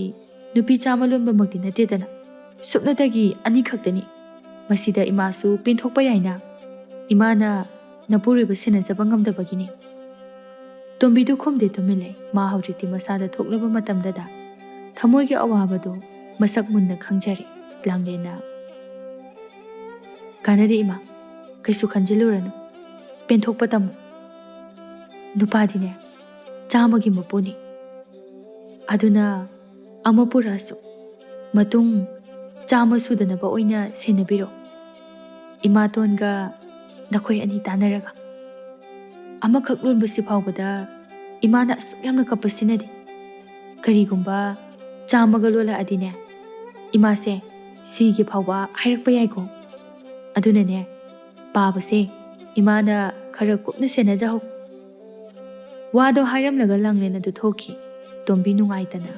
ꯅꯨꯄꯤ ꯆꯥꯝꯃ ꯂꯣꯟꯕꯃꯛꯇꯤ ꯅꯠꯇꯦꯗꯅ ꯁꯨꯞꯅꯇꯒꯤ ꯑꯅꯤ ꯈꯛꯇꯅꯤ ꯃꯁꯤꯗ ꯏꯃꯥꯁꯨ ꯄꯦꯟꯊꯣꯛꯄ ꯌꯥꯏꯅ ꯏꯃꯥꯅ ꯅꯄꯨꯔꯣꯏꯕ ꯁꯦꯟꯅꯖꯕ ꯉꯝꯗꯕꯒꯤꯅꯤ ꯇꯣꯝꯕꯤꯗꯨ ꯈꯨꯝꯗꯦ ꯇꯨꯃꯤꯟ ꯂꯩ ꯃꯥ ꯍꯧꯖꯤꯛꯇꯤ ꯃꯁꯥꯗ ꯊꯣꯛꯂꯕ ꯃꯇꯝꯗꯗ ꯊꯃꯣꯏꯒꯤ ꯑꯋꯥꯕꯗꯨ ꯃꯁꯛ ꯃꯨꯟꯅ ꯈꯪꯖꯔꯦ ꯂꯥꯡꯂꯦꯟꯅ ꯀꯥꯟꯅꯗꯦ ꯏꯃꯥ ꯀꯩꯁꯨ ꯈꯟꯖꯤꯜꯂꯨꯔꯅꯨ ꯄꯦꯟꯊꯣꯛꯄ ꯇꯝꯃꯨ ꯅꯨꯄꯥꯗꯤꯅꯦ ꯆꯥꯝꯃꯒꯤ ꯃꯄꯨꯅꯤ ꯑꯗꯨꯅ ꯑꯃ ꯄꯨꯔꯛꯑꯁꯨ ꯃꯇꯨꯡ ꯆꯥꯝꯃ ꯁꯨꯗꯅꯕ ꯑꯣꯏꯅ ꯁꯦꯟꯅꯕꯤꯔꯣ ꯏꯃꯥꯇꯣꯟꯒ ꯅꯈꯣꯏ ꯑꯅꯤ ꯇꯥꯟꯅꯔꯒ ꯑꯃꯈꯛ ꯂꯣꯟꯕꯁꯤ ꯐꯥꯎꯕꯗ ꯏꯃꯥꯅ ꯑꯁꯨꯛ ꯌꯥꯝꯅ ꯀꯞꯄꯁꯤꯅꯗꯤ ꯀꯔꯤꯒꯨꯝꯕ ꯆꯥꯝꯃꯒ ꯂꯣꯜꯂꯛꯑꯗꯤꯅꯦ ꯏꯃꯥꯁꯦ ꯁꯤꯒꯤ ꯐꯥꯎꯕ ꯍꯥꯏꯔꯛꯄ ꯌꯥꯏꯀꯣ ꯑꯗꯨꯅꯅꯦ ꯄꯥꯕꯁꯦ ꯏꯃꯥꯅ ꯈꯔ ꯀꯨꯞꯅ ꯁꯦꯟꯅꯖꯍꯧ ꯋꯥꯗꯣ ꯍꯥꯏꯔꯝꯂꯒ ꯂꯥꯡꯂꯦꯟ ꯑꯗꯨ ꯊꯣꯛꯈꯤ ꯇꯣꯝꯕꯤ ꯅꯨꯡꯉꯥꯏꯇꯅ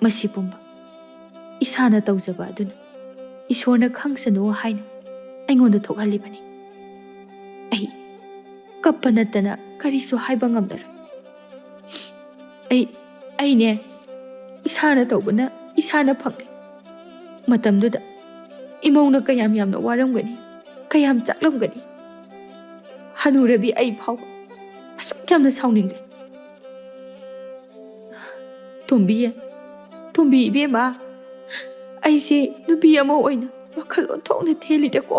ꯃꯁꯤ ꯄꯨꯝꯕ ꯏꯁꯥꯅ ꯇꯧꯖꯕ ꯑꯗꯨꯅ ꯏꯁꯣꯔꯅ ꯈꯪꯁꯅꯨ ꯍꯥꯏꯅ ꯑꯩꯉꯣꯟꯗ ꯊꯣꯛꯍꯜꯂꯤꯕꯅꯤ ꯑꯩ ꯀꯞꯄ ꯅꯠꯇꯅ ꯀꯔꯤꯁꯨ ꯍꯥꯏꯕ ꯉꯝꯂꯔꯣꯏ ꯑꯩꯅꯦ ꯏꯁꯥꯅ ꯇꯧꯕꯅ ꯏꯁꯥꯅ ꯐꯪꯂꯦ ꯃꯇꯝꯗꯨꯗ ꯏꯃꯧꯅ ꯀꯌꯥꯝ ꯌꯥꯝꯅ ꯋꯥꯔꯝꯒꯅꯤ ꯀꯌꯥꯝ ꯆꯥꯛꯂꯝꯒꯅꯤ ꯍꯅꯨꯔꯕꯤ ꯑꯩ ꯐꯥꯎꯕ ꯑꯁꯨꯛ ꯌꯥꯝꯅ ꯁꯥꯎꯅꯤꯡꯂꯦ ꯇꯣꯝꯕꯤ ꯏꯕꯦꯝꯃ ꯑꯩꯁꯦ ꯅꯨꯄꯤ ꯑꯃ ꯑꯣꯏꯅ ꯋꯥꯈꯜ ꯑꯣꯟꯊꯣꯛꯅ ꯊꯦꯜꯂꯤꯗꯀꯣ